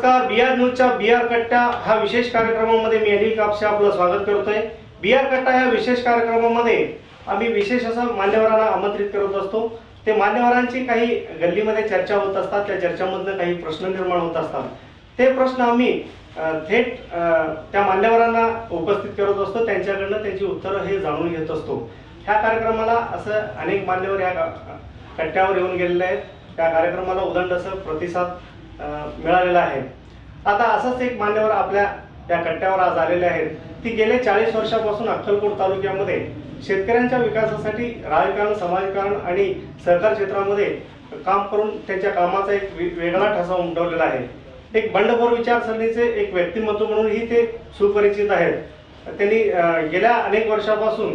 नमस्कार. BR न्यूजच्या BR कट्टा हा विशेष कार्यक्रमामध्ये मी अनिल कापसे आपलं स्वागत करतोय. BR कट्टा या विशेष कार्यक्रमामध्ये आम्ही विशेष असं मान्यवरांना आमंत्रित करत असतो. ते मान्यवरांची काही गल्लीमध्ये चर्चा होत असतात, त्या चर्चामधून काही प्रश्न निर्माण होत असतात. ते प्रश्न आम्ही थेट त्या मान्यवरांना उपस्थित करत असतो, त्यांच्याकडनं त्यांची उत्तरं हे जाणून घेत असतो. ह्या कार्यक्रमाला असं अनेक मान्यवर या कट्ट्यावर येऊन गेलेले आहेत. त्या कार्यक्रमाला उदंड असं प्रतिसाद मिळालेला आहे. आता असंच एक मान्यवर आपल्या या कट्ट्यावर आज आलेले आहेत. ती गेले 40 वर्षापासून अक्कलकोट तालुक्यामध्ये शेतकऱ्यांच्या विकासासाठी राजकारण, समाजकारण आणि सहकार क्षेत्रामध्ये काम करून त्यांच्या कामाचा एक वेगळा ठसा उमटवलेला आहे. एक बंडखोर विचारसरणीचे एक व्यक्तिमत्व म्हणूनही ते सुपरिचित आहेत. त्यांनी गेल्या अनेक वर्षापासून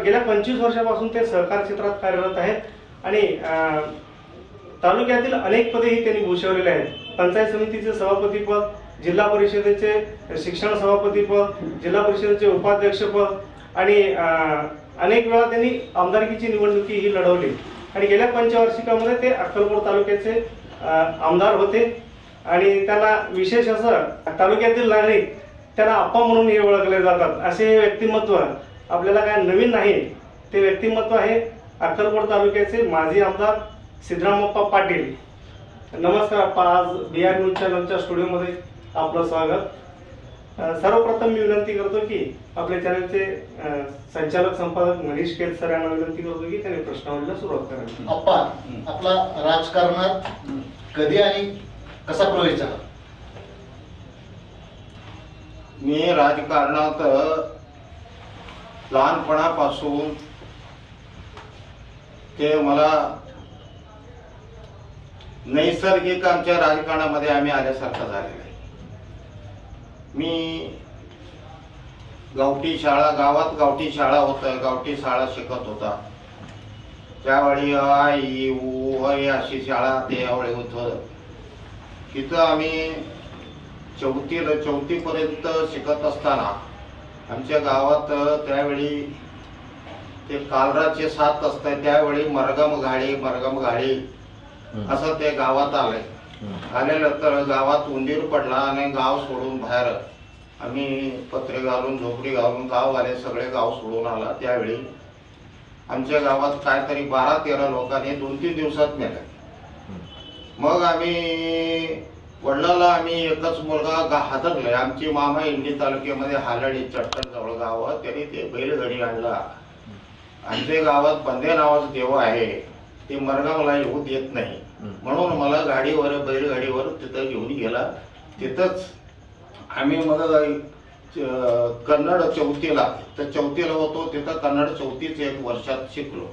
गेल्या 25 वर्षापासून ते सहकार क्षेत्रात कार्यरत आहेत आणि तालुक्यातील अनेक पदेही त्यांनी भूषवलेले आहेत. पंचायत समितीचे सभापतीपद, जिल्हा परिषदेचे शिक्षण सभापतीपद, जिल्हा परिषदेचे उपाध्यक्षपद आणि अनेक वेळा त्यांनी आमदारकीची निवडणुकीही लढवली आणि गेल्या पंचवार्षिकामध्ये ते अक्कलकोट तालुक्याचे आमदार होते आणि त्यांना विशेष असं तालुक्यातील नागरिक त्यांना आप्पा म्हणून हे ओळखले जातात. असे हे व्यक्तिमत्व आपल्याला काय नवीन नाही. ते व्यक्तिमत्व आहे अक्कलकोट तालुक्याचे माजी आमदार सिद्धरामप्पा पाटील. नमस्कार अप्पा, आज BR न्यूजच्या स्टुडिओमध्ये आपलं स्वागत. सर्वप्रथम मी विनंती करतो की आपल्या चॅनलचे संचालक संपादक मनीष केत सर यांना विनंती करतो की त्यांनी प्रश्नावलीला सुरुवात करावी. अप्पा, आपला राजकारणात कधी आणि कसा प्रवेश झाला? मी राजकारणात लहानपणापासून ते मला नैसर्गिक आमच्या राजकारणामध्ये आम्ही आल्यासारखं झालेलं आहे. मी गावठी शाळा, गावात गावठी शाळा होतं, गावठी शाळा शिकत होता. त्यावेळी आ इ उ अशी शाळा त्यावेळी होतं. तिथं आम्ही चौथीपर्यंत शिकत असताना आमच्या गावात त्यावेळी ते कालराचे 7 असतात, त्यावेळी मरगम घाडी असं ते गावात आल्यानंतर गावात उंदीर पडला आणि गाव सोडून बाहेर आम्ही पत्रे घालून, झोपडी घालून गाव आले, सगळे गाव सोडून आला. त्यावेळी आमच्या गावात काहीतरी 12-13 लोकांनी 2-3 दिवसात मेले. मग आम्ही वडिलाला आम्ही एकच मुलगा हादरले. आमची मामा इंडी तालुक्यामध्ये हालडी चट्टण जवळ गाव, त्यांनी ते बैलगाडी आणला. आमच्या गावात बंदे नावाचं देव आहे, ते मरगावला येऊ देत नाही म्हणून मला बैलगाडीवर तिथं घेऊन गेला. तिथंच आम्ही मग कन्नड चौथीला होतो. तिथं कन्नड चौथीच 1 वर्षात शिकलो.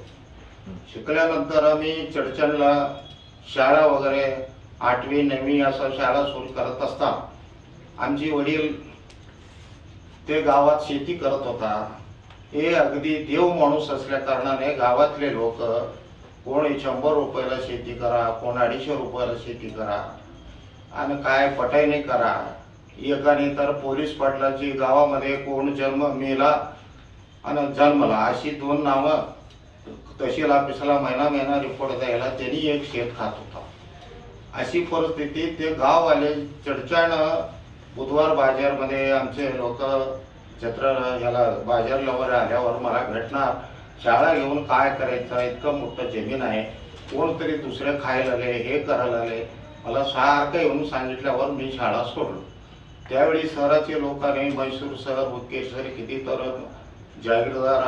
शिकल्यानंतर आम्ही चडचणला शाळा वगैरे 8वी 9वी असं शाळा सुरू करत असताना आमचे वडील ते गावात शेती करत होता. हे अगदी देव माणूस असल्या कारणाने गावातले लोक कोण 100 रुपयाला शेती करा, कोण 250 रुपयाला शेती करा आणि काय पटाईने करा. एकाने तर पोलीस पाटलाची गावामध्ये कोण मेला आणि जन्मला अशी 2 नावं तहसील ऑफिसला महिना रिपोर्ट द्यायला त्यांनी एक शेत खात होता. अशी परिस्थिती ते गाव आले. चडचण बुधवार बाजारमध्ये आमचे लोक ह्याला बाजारला वगैरे आल्यावर मला भेटणार, शाळा घेऊन काय करायचं, इतकं मोठं जमीन आहे, कोणतरी दुसरे खायला आले, हे करायला आले. मला सारखं येऊन सांगितल्यावर मी शाळा सोडलो. त्यावेळी शहराचे लोकांनी म्हैसूर सर, मुख्य सर, किती तर जागीरदार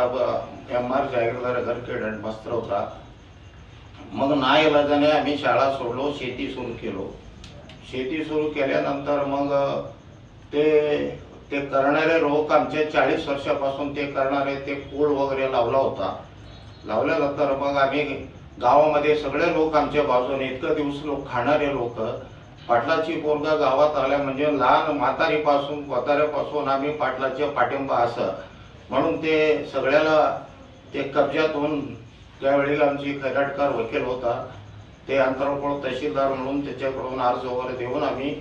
MR जागीरदार घरके मस्त्र होता. मग नाईलाजाने आम्ही शाळा सोडलो, शेती सुरू केलो. शेती सुरू केल्यानंतर मग ते करणारे लोक आमचे 40 वर्षापासून ते करणारे ते पूल वगैरे लावला होता. लावल्यानंतर मग आम्ही गावामध्ये सगळे लोक आमच्या बाजूने, इतकं दिवस लोक खाणारे लोक, पाटलाची पोरगा गावात आल्या म्हणजे लहान म्हाताऱ्यापासून आम्ही पाटलाचे पाठिंबा असं म्हणून ते सगळ्याला ते कब्जातून. त्यावेळी आमची खैराटकर वकील होता, ते अंतरकोळ तहसीलदार म्हणून त्याच्याकडून अर्ज वगैरे देऊन आम्ही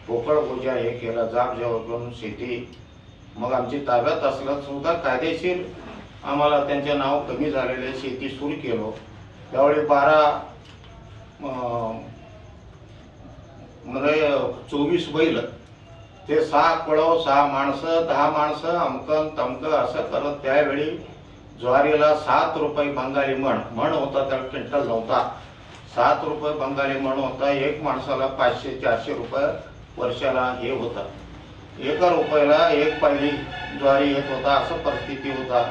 पोकळ पूजा हे केलं, जाग जेवण करून शेती मग आमची ताब्यात असलं सुद्धा कायदेशीर आम्हाला त्यांचे नाव कमी झालेले शेती सुरू केलो. त्यावेळी 12 म्हणजे 24 बैल, ते 6 पळव, 6 माणसं, 10 माणसं, अमकन तमकं असं करत त्यावेळी ज्वारीला 7 रुपये बंगाली म्हण होता, त्या क्विंटल नव्हता. 7 रुपये बंगाली म्हण होता. एक माणसाला 500-400 रुपये वर्षाला हे होता. 1 रुपयाला 1 पायली ज्वारी येत होता, असं परिस्थिती होता.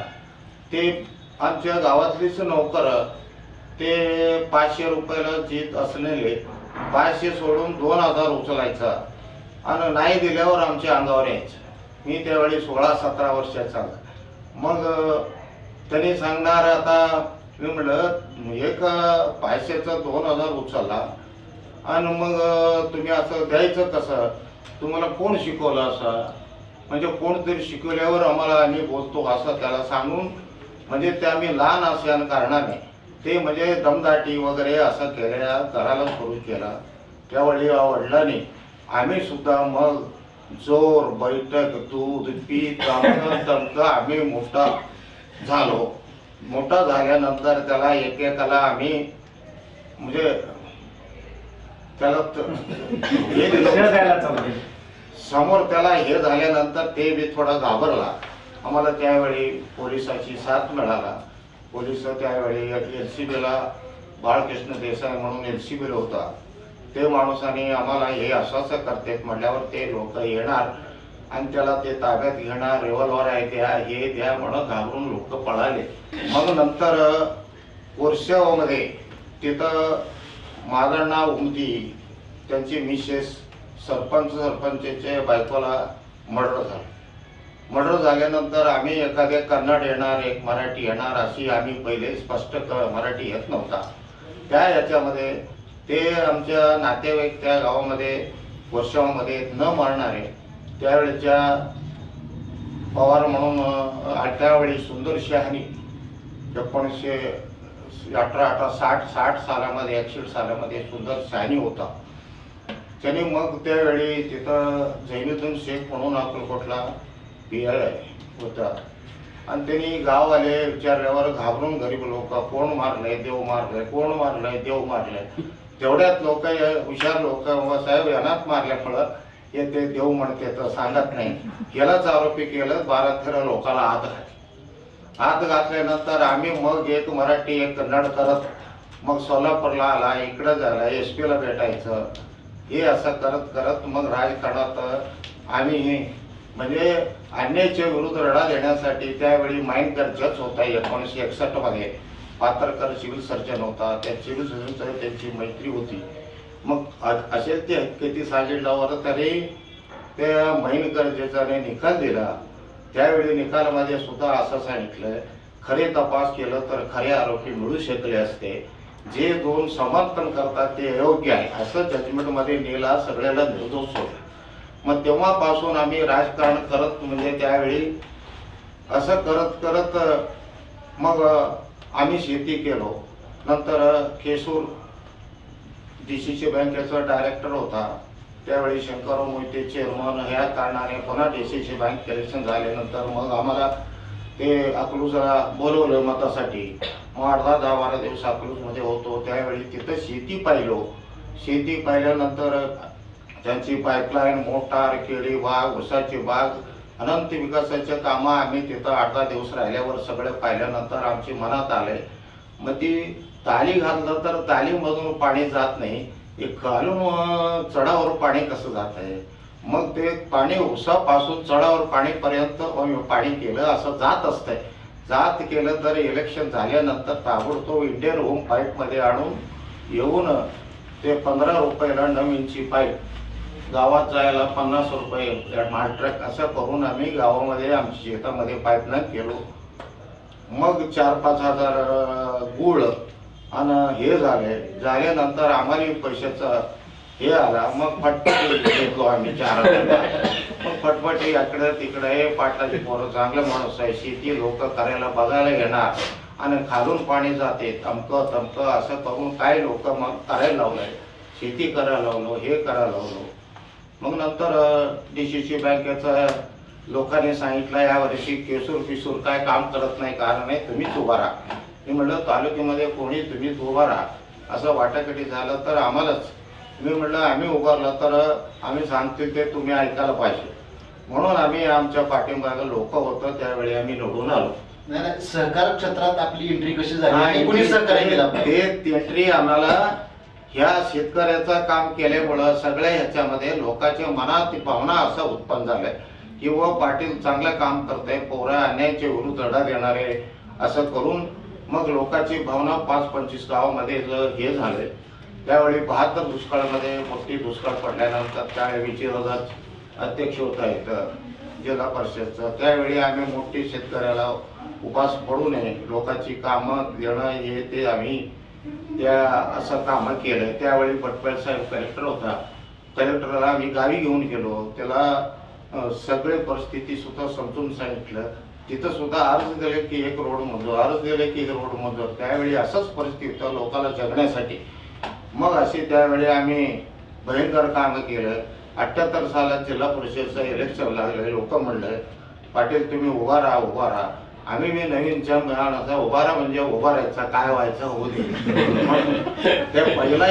ते आमच्या गावातलीच नोकर ते 500 रुपयाला जीत असलेले 500 सोडून 2000 उचलायचा आणि नाही दिल्यावर आमच्या अंगावर यायचं. मी त्यावेळी 16-17 वर्षाचा. मग त्यांनी सांगणार, आता मी म्हटलं एक 500चा 2000 उचलला आणि मग तुम्ही असं द्यायचं कसं, तुम्हाला कोण शिकवलं असं, म्हणजे कोणतरी शिकवल्यावर आम्हाला आम्ही बोलतो असं त्याला सांगून, म्हणजे ते आम्ही लहान असल्यानं कारणाने ते म्हणजे दमदाटी वगैरे असं केल्या करायला सुरू केला. त्यावेळी वडिलांनी आम्ही सुद्धा मग जोर बैठक दूध पीत तमकं आम्ही मोठा झालो. मोठा झाल्यानंतर त्याला एकेकाला आम्ही म्हणजे त्याला हे दिलं. समोर त्याला हे झाल्यानंतर ते बी थोडा घाबरला. आम्हाला त्यावेळी पोलिसाची साथ मिळाला. पोलिस त्यावेळी LCBला बाळकृष्ण देसाई म्हणून LCBला होता. ते माणसाने आम्हाला हे असं करतात म्हटल्यावर ते लोक येणार आणि त्याला ते ताब्यात घेणार, रिव्हॉल्वर आहे द्या, हे द्या म्हणून घाबरून लोक पळाले. मग नंतर कोरशेवामध्ये तिथं माझं नाव उमती, त्यांची मिसेस सरपंचच्या बायकोला मर्डर झालं. मर्डर झाल्यानंतर आम्ही एखाद्या कन्नड येणार, एक मराठी येणार, अशी आम्ही पहिले स्पष्ट मराठी येत नव्हता. त्या याच्यामध्ये ते आमच्या नातेवाईक त्या गावामध्ये वर्षामध्ये न मारणारे त्यावेळेच्या पवार म्हणून त्यावेळी सुंदर शहानी 1960 सालामध्ये 61 सालामध्ये सुंदर शहानी होता. त्याने मग त्यावेळी तिथं जैनुद्दीन शेख म्हणून अक्कलकोटला PI होता आणि त्यांनी गाववाले विचारल्यावर घाबरून गरीब लोक, कोण मारलंय, देव मारलंय, कोण मारलंय, देव मारलंय. तेवढ्यात लोक हुशार लोक, साहेब यांनाच मारल्यामुळं हे ते देव म्हणते तर सांगत नाही, यालाच आरोपी केलं. 12-13 लोकांना आत घातल्यानंतर आम्ही मग एक मराठी एक कन्नड करत मग सोलापूरला आला, इकडं झाला, SP ला भेटायचं, हे असं करत करत मग राजकारणात आम्ही म्हणजे अन्यायाच्या विरुद्ध लढा देण्यासाठी त्यावेळी माइंडकर जज होता 1961 मध्ये. पात्रकर सिव्हिल सर्जन होता. त्या सिव्हिल सर्जनचं त्यांची मैत्री होती. मग असेल ते किती सांगितल्यावर तरी त्या माइंडकर जजाने निकाल दिला. त्यावेळी निकालामध्ये सुद्धा असं सांगितलं, खरे तपास केलं तर खरे आरोपी मिळू शकले असते, जे 2 समर्थन करतात ते अयोग्य आहे असं जजमेंटमध्ये नेला, सगळ्याला निर्दोष सोडला. मग तेव्हापासून आम्ही राजकारण करत म्हणजे त्यावेळी असं करत करत मग आम्ही शेती केलो. नंतर केसूर DCC बँकेचा डायरेक्टर होता त्यावेळी, शंकरराव मोहिते चेअरमन, ह्या कारणाने पुन्हा DCC बँक इलेक्शन झाल्यानंतर मग आम्हाला ते अकलूजला बोलवलं मतासाठी. मग 10-12 दिवस अकलूजमध्ये होतो. त्यावेळी तिथं शेती पाहिलो. शेती पाहिल्यानंतर त्यांची पाईपलाईन, मोटार, केळी बाग, उसाची बाग, अनंत विकासाचे कामं आम्ही तिथं 8-10 दिवस राहिल्यावर सगळे पाहिल्यानंतर आमची मनात आले. मग ती ताली घातलं तर तालीमधून पाणी जात नाही, एक खालून चढावर पाणी कसं जात आहे. मग ते पाणी उसापासून चढावर पाणीपर्यंत पाणी केलं असं जात असतंय. जात केलं तर इलेक्शन झाल्यानंतर ताबडतोब इंडियन होम पाईपमध्ये आणून येऊन ते 15 रुपयाला 9 इंची पाईप, गावात जायला 50 रुपये मालट्रक, असं करून आम्ही गावामध्ये आमच्या शेतामध्ये पाईपलाईन केलो. मग 4-5 हजार गुळ आणि हे झाल्यानंतर आम्हाला पैशाचा हे आला. मग फटफटी घेतलो आम्ही 4,000. मग फटफटी इकडे तिकडे, हे पाटलाची पोरं चांगलं माणूस आहे, शेती लोक करायला बघायला येणार आणि खालून पाणी जाते, तमकं तमकं असं करून काय लोक मग करायला लावलंय, शेती करायला लावलो, हे करायला लावलो. मग नंतर DCC बँकेचं लोकांनी सांगितलं यावर्षी केसूर काय काम करत नाही, कारण नाही, तुम्हीच उभा राहा. मी म्हटलं तालुक्यामध्ये कोणी तुम्हीच उभा राहा, असं वाटाघाटी झालं तर आम्हालाच मी म्हटलं आम्ही उभारलं तर आम्ही सांगतील ते तुम्ही ऐकायला पाहिजे, म्हणून आम्ही आमच्या पाठिंबाला लोक होतं त्यावेळी आम्ही निवडून आलो. नाही नाही, सहकार क्षेत्रात आपली एंट्री कशी झाली आणि कोणी सहकार्य केलं आपल्याला? ते एंट्री आम्हाला ह्या शेतकऱ्याचं काम केल्यामुळं सगळ्या ह्याच्यामध्ये लोकांच्या मनात ती भावना असं उत्पन्न झालंय की व पाटील चांगलं काम करतंय, पोरं अन्यायाच्या विरुद्ध लढा देणारे, असं करून मग लोकांची भावना 5-25 गावामध्ये हे झालंय. त्यावेळी 72 दुष्काळामध्ये मोठी दुष्काळ पडल्यानंतर त्यावेळी विजयदादा अध्यक्ष होता इथं जिल्हा परिषदचं, त्यावेळी आम्ही मोठी शेतकऱ्याला उपास पडू नये, लोकांची कामं देणं हे ते आम्ही त्या असं कामं केलं. त्यावेळी भटपळ साहेब कलेक्टर होता, कलेक्टरला आम्ही गावी घेऊन गेलो, त्याला सगळे परिस्थिती सुद्धा समजून सांगितलं. तिथं सुद्धा अर्ज दिले की एक रोड मंजूर, अर्ज दिले की एक रोड मंजूर. त्यावेळी असंच परिस्थिती होतं लोकांना जगण्यासाठी. मग अशी त्यावेळी आम्ही भयंकर कामं केलं. 78 सालात जिल्हा परिषदचं इलेक्शन लागलं, लोक म्हणलं पाटील तुम्ही उभा राहा उभा राहा. आम्ही मी नवीन जम मिळाला उभा राहा म्हणजे उभा राहायचा, काय व्हायचं होऊ दे. ते पहिला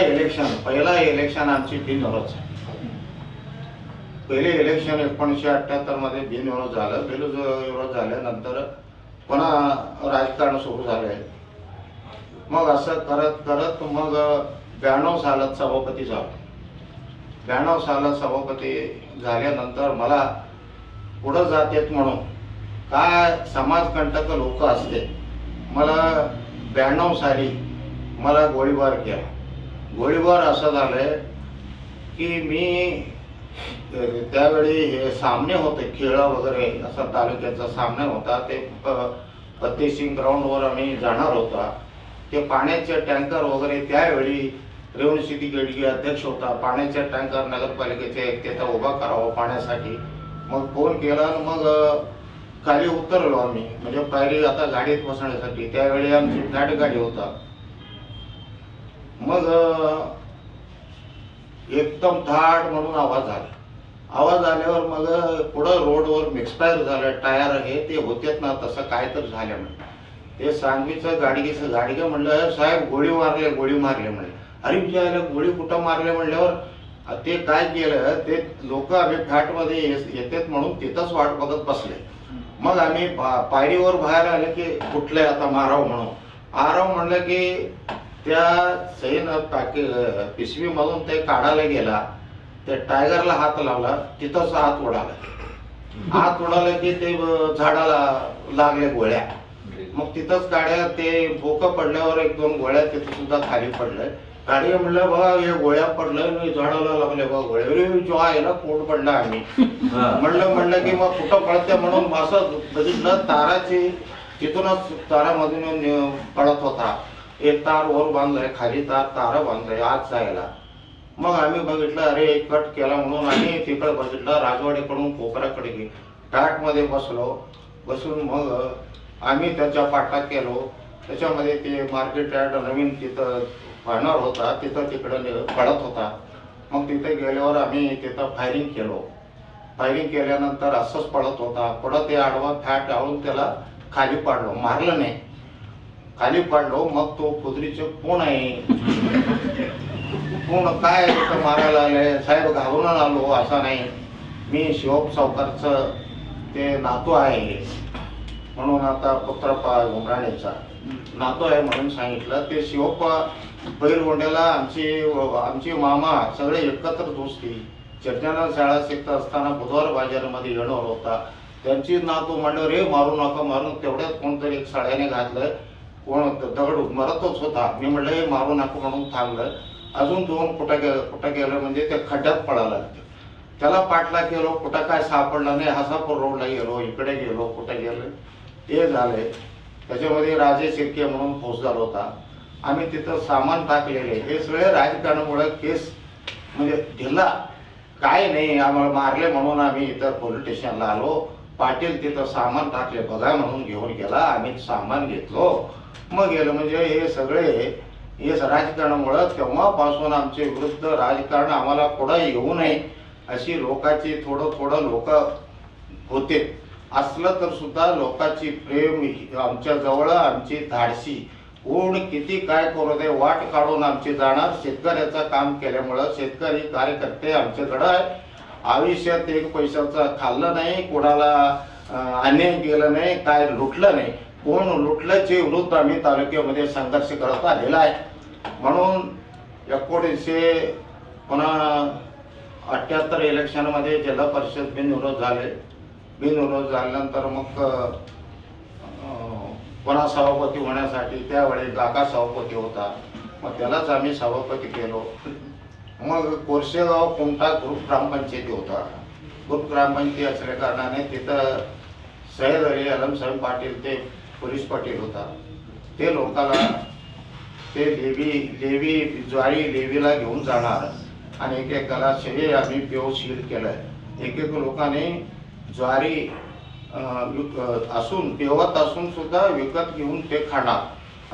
इलेक्शन आमची बिनविरोध. पहिले इलेक्शन 1978 मध्ये बिनविरोध झालं. बिनविरोध झाल्यानंतर पुन्हा राजकारण सुरू झालंय. मग असं करत करत मग 92 सालात सभापती झालो. 92 सालात सभापती झाल्यानंतर मला पुढं जातेत म्हणून काय समाजकंटक लोक असते. मला 92 साली मला गोळीबार केला. गोळीबार असं झालंय की मी त्यावेळी हे सामने होते खेळ वगैरे असा तालुक्याचा सामना होता. ते फतेसिंग ग्राउंडवर आम्ही जाणार होता. ते पाण्याचे टँकर वगैरे त्यावेळी रेवणसिद्धी गडगे अध्यक्ष होता. पाण्याच्या टँकर नगरपालिकेचे तिथं उभा करावं पाण्यासाठी. मग फोन केला आणि मग खाली उतरलो आम्ही, म्हणजे पायरी आता गाडीत बसण्यासाठी. त्यावेळी आमची फ्लॅट गाडी होता. मग एकदम धाड म्हणून आवाज आला. आवाज आल्यावर मग पुढं रोडवर मिक्सपायर झालं, टायर हे ते होतेच ना, तसं काय तर झालं म्हणजे. ते सांगवीचं गाडगे म्हणलं साहेब गोळी मारले म्हणले. अरे विचारलं गोळी कुठं मारले म्हणल्यावर ते काय केलं, ते लोक आम्ही फ्लॅटमध्ये येतात म्हणून तिथंच वाट बघत बसले. मग आम्ही पायरीवर बाहेर आले की कुठले आता माराव म्हणून. आराव म्हणलं की त्या सैन पिशवीमधून ते काढायला गेला, त्या टायगरला हात लावला, तिथंच हात उडाला की ते झाडाला लागले गोळ्या. मग तिथंच गाड्या ते बोकं पडल्यावर 1-2 गोळ्या तिथं सुद्धा खाली पडल्या. गाडी म्हणलं बघा हे गोळ्या पडलं, झाडाला लागले बघा गोळ्या, जो आहे पोट पडला. आम्ही म्हणलं की मग कुठं पडते म्हणून असं बघितलं, ताराची तिथूनच तारामधून पडत होता. एक तार वर बांधलाय, खाली तारा बांधलाय आत जायला. मग आम्ही बघितलं अरे कट केला म्हणून आम्ही तिकडे बघितलं. राजवाडीकडून कोपराकडे गेलो, फ्लॅटमध्ये बसून मग आम्ही त्याच्या पाठलाग केलो. त्याच्यामध्ये ते मार्केट यार्ड नवीन तिथं पाहणार होता, तिथं तिकडं पडत होता. मग तिथे गेल्यावर आम्ही तिथं फायरिंग केलो. फायरिंग केल्यानंतर असंच पडत होता. पुढं ते आडवा फॅट आवळून त्याला खाली पाडलो, मारलं नाही, खाली पाडलो. मग तो कुत्रीचे कोण आहे, कोण काय मारायला आले साहेब, घाबरून आलो. असं नाही, मी शिवप सावकारचं ते नातू आहे म्हणून, आता पुत्रप्पा उमराणेचा नातू आहे म्हणून सांगितलं. ते शिवप्पा बैरगोंड्याला आमची मामा सगळे एकत्र दोस्ती. चर्चाना शाळा शिकत असताना बुधवार बाजारामध्ये येणार होता. त्यांची नातू म्हणलं रे मारू नका मारून. तेवढ्यात कोणतरी एक साड्याने घातलं, कोण दगड मरतच होता. मी म्हणलं हे मारू नका म्हणून थांबलं. अजून 2 कुठं गेलं म्हणजे ते खड्ड्यात पडायला. त्याला पाठला केलो, कुठं काय सापडलं नाही. हसापूर रोडला गेलो, इकडे गेलो, कुठं गेलो ते झालंय. त्याच्यामध्ये राजे शिर्के म्हणून फौजदार होता. आम्ही तिथं सामान टाकलेले. हे सगळे राजकारणामुळे केस म्हणजे ढिला काय नाही. आम्हाला मारले म्हणून आम्ही इथं पोलीस स्टेशनला आलो. पाटील तिथं सामान टाकले बघा म्हणून घेऊन गेला. आम्ही सामान घेतलो, मग गेलो. म्हणजे हे सगळे हे राजकारणामुळं तेव्हापासून आमचे विरुद्ध राजकारण आम्हाला पुढं येऊ नये अशी लोकांची थोडं लोक होते. असलं तर सुद्धा लोकांची प्रेम आमच्या जवळ, आमची धाडसी कोण किती काय करू दे वाट काढून आमची जाणार. शेतकऱ्याचं काम केल्यामुळं शेतकरी कार्यकर्ते आमच्याकडं आहे. आयुष्यात एक पैशाचं खाल्लं नाही, कोणाला अन्याय केलं नाही, काय लुटलं नाही. कोण लुटल्याचे विरुद्ध आम्ही तालुक्यामध्ये संघर्ष करत आलेला आहे. म्हणून 1978 इलेक्शनमध्ये जिल्हा परिषद बिनविरोध झाले. बिनविरोध झाल्यानंतर मग पुन्हा सभापती होण्यासाठी त्यावेळी काका सभापती होता, मग त्यालाच आम्ही सभापती केलो. मग कोरशेगाव कुमटा ग्रुप ग्रामपंचायती होता. ग्रुप ग्रामपंचायती असल्या कारणाने तिथं सय्यद अली आलमसाहेब पाटील ते पोलीस पाटील होता. ते लोकाला ते लेवी ज्वारी लेवीला घेऊन जाणार आणि एकेकाला शरीर आम्ही पेवशील केलं. एक लोकांनी ज्वारी असून पेवत असून सुद्धा विकत घेऊन ते खाणार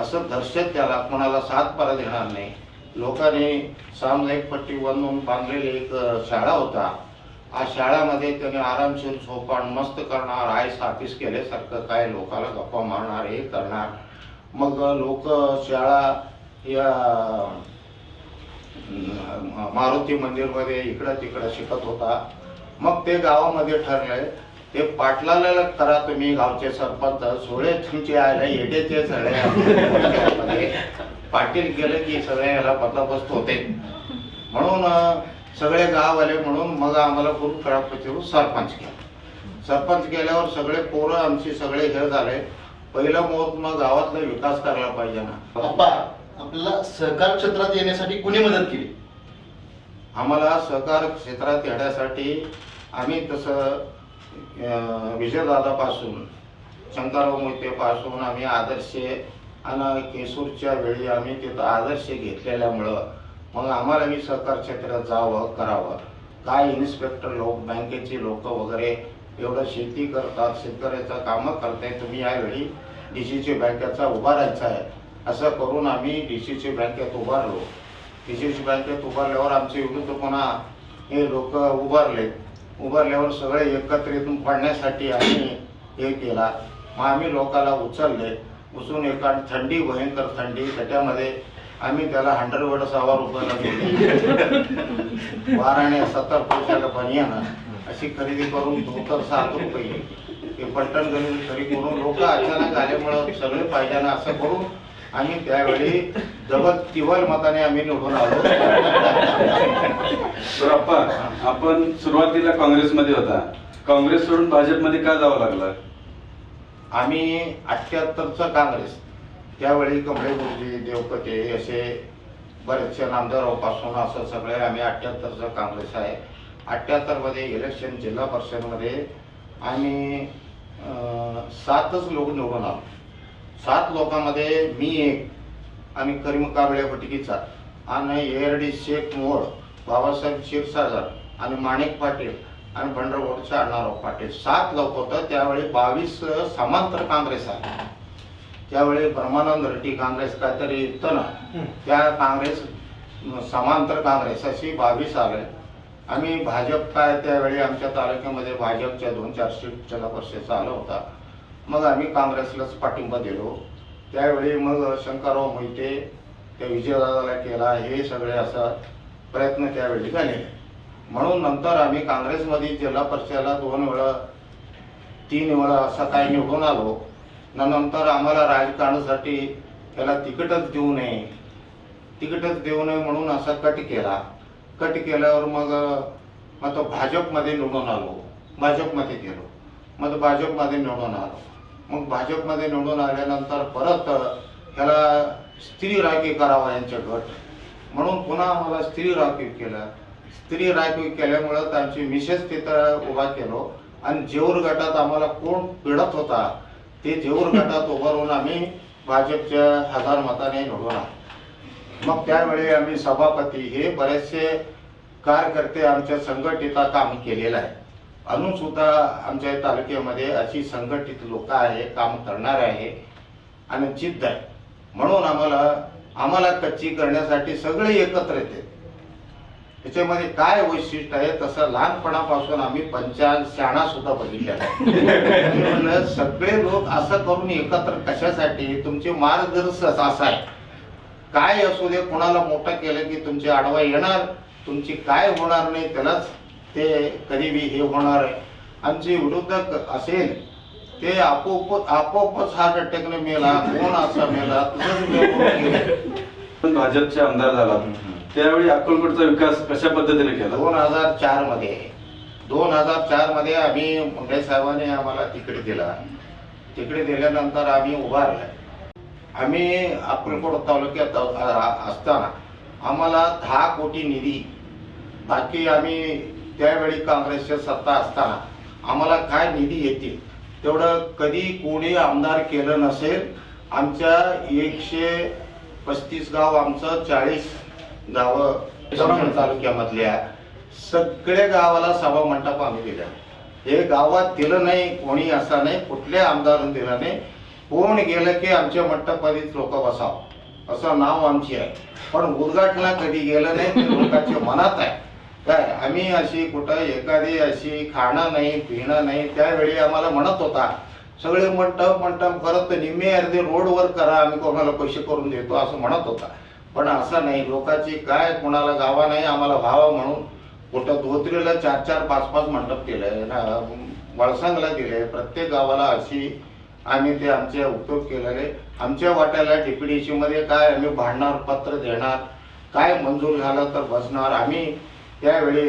असं दर्शक त्याला कोणाला साथ परत देणार नाही. लोकांनी सामुदायिक पट्टी बांधून बांधलेली एक शाळा होता. आ शाळामध्ये त्याने आरामशीर झोपान मस्त करणार, आयस ऑफिस केल्यासारखं काय लोकाला गप्पा मारणार हे करणार. मग लोक शाळा या मारुती मंदिरमध्ये इकडं तिकडं शिकत होता. मग ते गावामध्ये ठरलंय ते पाटलाला करा तुम्ही गावचे सरपंच, सोळे तुमचे आले येडेचे सगळे पाटील गेले की सगळे याला बंदोबस्त होते. म्हणून सगळे गाववाले म्हणून मग आम्हाला गुरु कळापतीवर सरपंच केलं. सरपंच केल्यावर सगळे पोरं आमची सगळे हे झाले. पहिलं मुहूर्त मग गावातला विकास करायला पाहिजे ना. आप्पा, आपल्याला सहकार क्षेत्रात येण्यासाठी कुणी मदत केली? आम्हाला सहकार क्षेत्रात येण्यासाठी आम्ही तसं विजयदादापासून शंकरराव मोहितेपासून आम्ही आदर्श आणि केसूरच्या वेळी आम्ही तिथं आदर्श घेतलेल्यामुळं मग आम्हाला मी सहकार क्षेत्रात जावं करावं. काय इन्स्पेक्टर लोक, बँकेचे लोक वगैरे एवढं शेती करतात, शेतकऱ्याचं कामं करताय, तुम्ही यावेळी DCC बँकेचा उभारायचा आहे असं करून आम्ही DCC बँकेत उभारलो. DCC बँकेत उभारल्यावर आमचे विरुद्ध पुन्हा हे लोक उभारल्यावर सगळे एकत्रित पडण्यासाठी आम्ही हे केला. मग आम्ही लोकाला उचलून एका थंडी, भयंकर थंडी, त्याच्यामध्ये आम्ही त्याला 100 सवा रुपयाला दिले. 12 70 पैशाला बनियाना अशी खरेदी करून 7 रुपये हे पलटण खरेदी करून लोक अचानक आल्यामुळं सगळे पाहिजे ना असं करून आम्ही त्यावेळी तिवल मताने आम्ही निवडून आलो. बाप्पा, आपण सुरुवातीला काँग्रेसमध्ये होता, काँग्रेस सोडून भाजपमध्ये का जावं लागलं? आम्ही 78चं काँग्रेस त्यावेळी कमळे गुरुजी, देवकते असे बरेचसे नामदारांपासून असं सगळे आम्ही 78चं काँग्रेस आहे. 78मध्ये इलेक्शन जिल्हा परिषदमध्ये आम्ही 7च लोक निवडून आलो. 7 लोकांमध्ये मी एक आणि करीम काबळे भटकीचा आणि ARD शेख मोळ, बाबासाहेब क्षीरसागर आणि माणिक पाटील आणि भंडारगोडचा अण्णाराव पाटील 7 लोक होतं. त्यावेळी 22 समांतर काँग्रेस आहे. त्यावेळी ब्रह्मानंद रेड्डी काँग्रेस काहीतरी इथं ना, त्या काँग्रेस समांतर काँग्रेस अशी 22 आले. आम्ही भाजप काय त्यावेळी आमच्या तालुक्यामध्ये भाजपच्या 2-4 सीट जिल्हा परिषदचा आला होता. मग आम्ही काँग्रेसलाच पाठिंबा दिलो. त्यावेळी मग शंकरराव मोहिते त्या विजयदादाला केला, हे सगळे असा प्रयत्न त्यावेळी झाले. म्हणून नंतर आम्ही काँग्रेसमध्ये जिल्हा परिषदेला 2 वेळा 3 वेळा असं काही निवडून आलो. नंतर आम्हाला राजकारणासाठी त्याला तिकीटच देऊ नये म्हणून असा कट केल्यावर मग तो भाजपमध्ये निवडून आलो. भाजपमध्ये गेलो, मग भाजपमध्ये निवडून आलो. मग भाजपमध्ये निवडून आल्यानंतर परत ह्याला स्त्री राखीव करावा यांचे गट म्हणून पुन्हा आम्हाला स्त्री राखीव केलं. स्त्री राखीव केल्यामुळं आमची मिसेस तिथं उभा केलो आणि जेऊर गटात आम्हाला कोण पिडत होता ते जेऊर गटात उभारून आम्ही भाजपच्या 1000 मताने निवडून आलो. मग त्यावेळी आम्ही सभापती हे बरेचसे कार्यकर्ते आमच्या संघटित काम केलेलं आहे. अजून सुद्धा आमच्या तालुक्यामध्ये अशी संघटित लोक आहे, काम करणारे आहे आणि जिद्द आहे. म्हणून आम्हाला कच्ची करण्यासाठी सगळे एकत्र येते. त्याच्यामध्ये काय वैशिष्ट्य आहे तसं लहानपणापासून आम्ही शाणा सुद्धा बघितलेला आहे. मी म्हणलं सगळे लोक असं करून एकत्र कशासाठी, तुमचे मार्गदर्शक असं आहे, काय असू दे कुणाला मोठं केलं की तुमची आडवा येणार, तुमची काय होणार नाही त्यालाच ते कधी बी हे होणार आहे. आमचे विरोधक असेल ते आपोआपच हार्ट अटॅकने मेला, कोण असा मेला तसंच गेले. पण भाजपचे आमदार झाला त्यावेळी अक्कलकोटचा विकास कशा पद्धतीने केला? 2004 मध्ये आम्ही मुंडे साहेबांनी आम्हाला तिकडे दिला. तिकडे दिल्यानंतर आम्ही उभारलं. आम्ही अक्कलकोट तालुक्यात असताना आम्हाला 10 कोटी निधी, बाकी आम्ही त्यावेळी काँग्रेसची सत्ता असताना आम्हाला काय निधी येतील तेवढं कधी कोणी आमदार केलं नसेल. आमच्या 135 गाव, आमचं 40 गावं तालुक्यामधल्या सगळ्या गावाला सभा मंडप आम्ही दिला. हे गावात दिलं नाही कोणी, असं नाही कुठल्या आमदारानं दिलं नाही. कोण गेलं की आमच्या मंडपातच लोक बसावं असं नाव आमची आहे, पण उद्घाटना कधी गेलं नाही. ते लोकांच्या मनात आहे. काय आम्ही अशी कुठं एखादी अशी खाणं नाही पिणं नाही. त्यावेळी आम्हाला म्हणत होता सगळे मंडप करत निम्मे अर्धे रोडवर करा, आम्ही कोणाला पैसे करून देतो असं म्हणत होता. पण असं नाही, लोकांची काय कोणाला गावा नाही आम्हाला व्हावा म्हणून कुठं धोत्रीला 4-4, 5-5 मंडप केलंय ना, वळसांगला दिले. प्रत्येक गावाला अशी आम्ही ते आमचे उपयोग केलेले. आमच्या वाट्याला DPDC मध्ये काय आम्ही भांडणार, पत्र देणार, काय मंजूर झालं तर बसणार. आम्ही त्यावेळी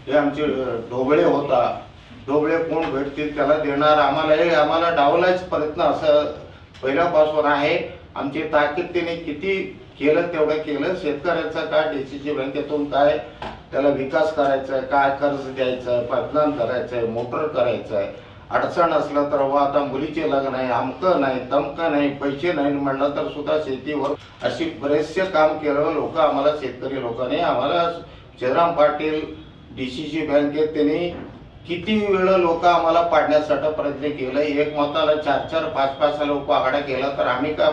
हे आमचे ढोबळे होता, ढोबळे कोण भेटतील त्याला देणार. आम्हाला डावलाच प्रयत्न असं पहिल्यापासून आहे. आमची ताकीद त्याने किती केलं तेवढं केलं. शेतकऱ्याचा काय DCC बँकेतून काय त्याला विकास करायचा आहे, काय कर्ज द्यायचं आहे, पाईपलाईन करायचं आहे, मोटर करायचं आहे. अडचण असलं तर आता मुलीचे लग्न आहे, अमकं नाही तमकं नाही, पैसे नाही म्हणलं तर सुद्धा शेतीवर अशी बरेचसे काम केलं लोक आम्हाला, शेतकरी लोकांनी आम्हाला. जयराम पाटील DCC बँकेत त्यांनी किती वेळ लोक आम्हाला पाडण्यासाठी प्रयत्न केलं. एक मताला 4-4, 5-5 लोक आघाड्या केला तर आम्ही काय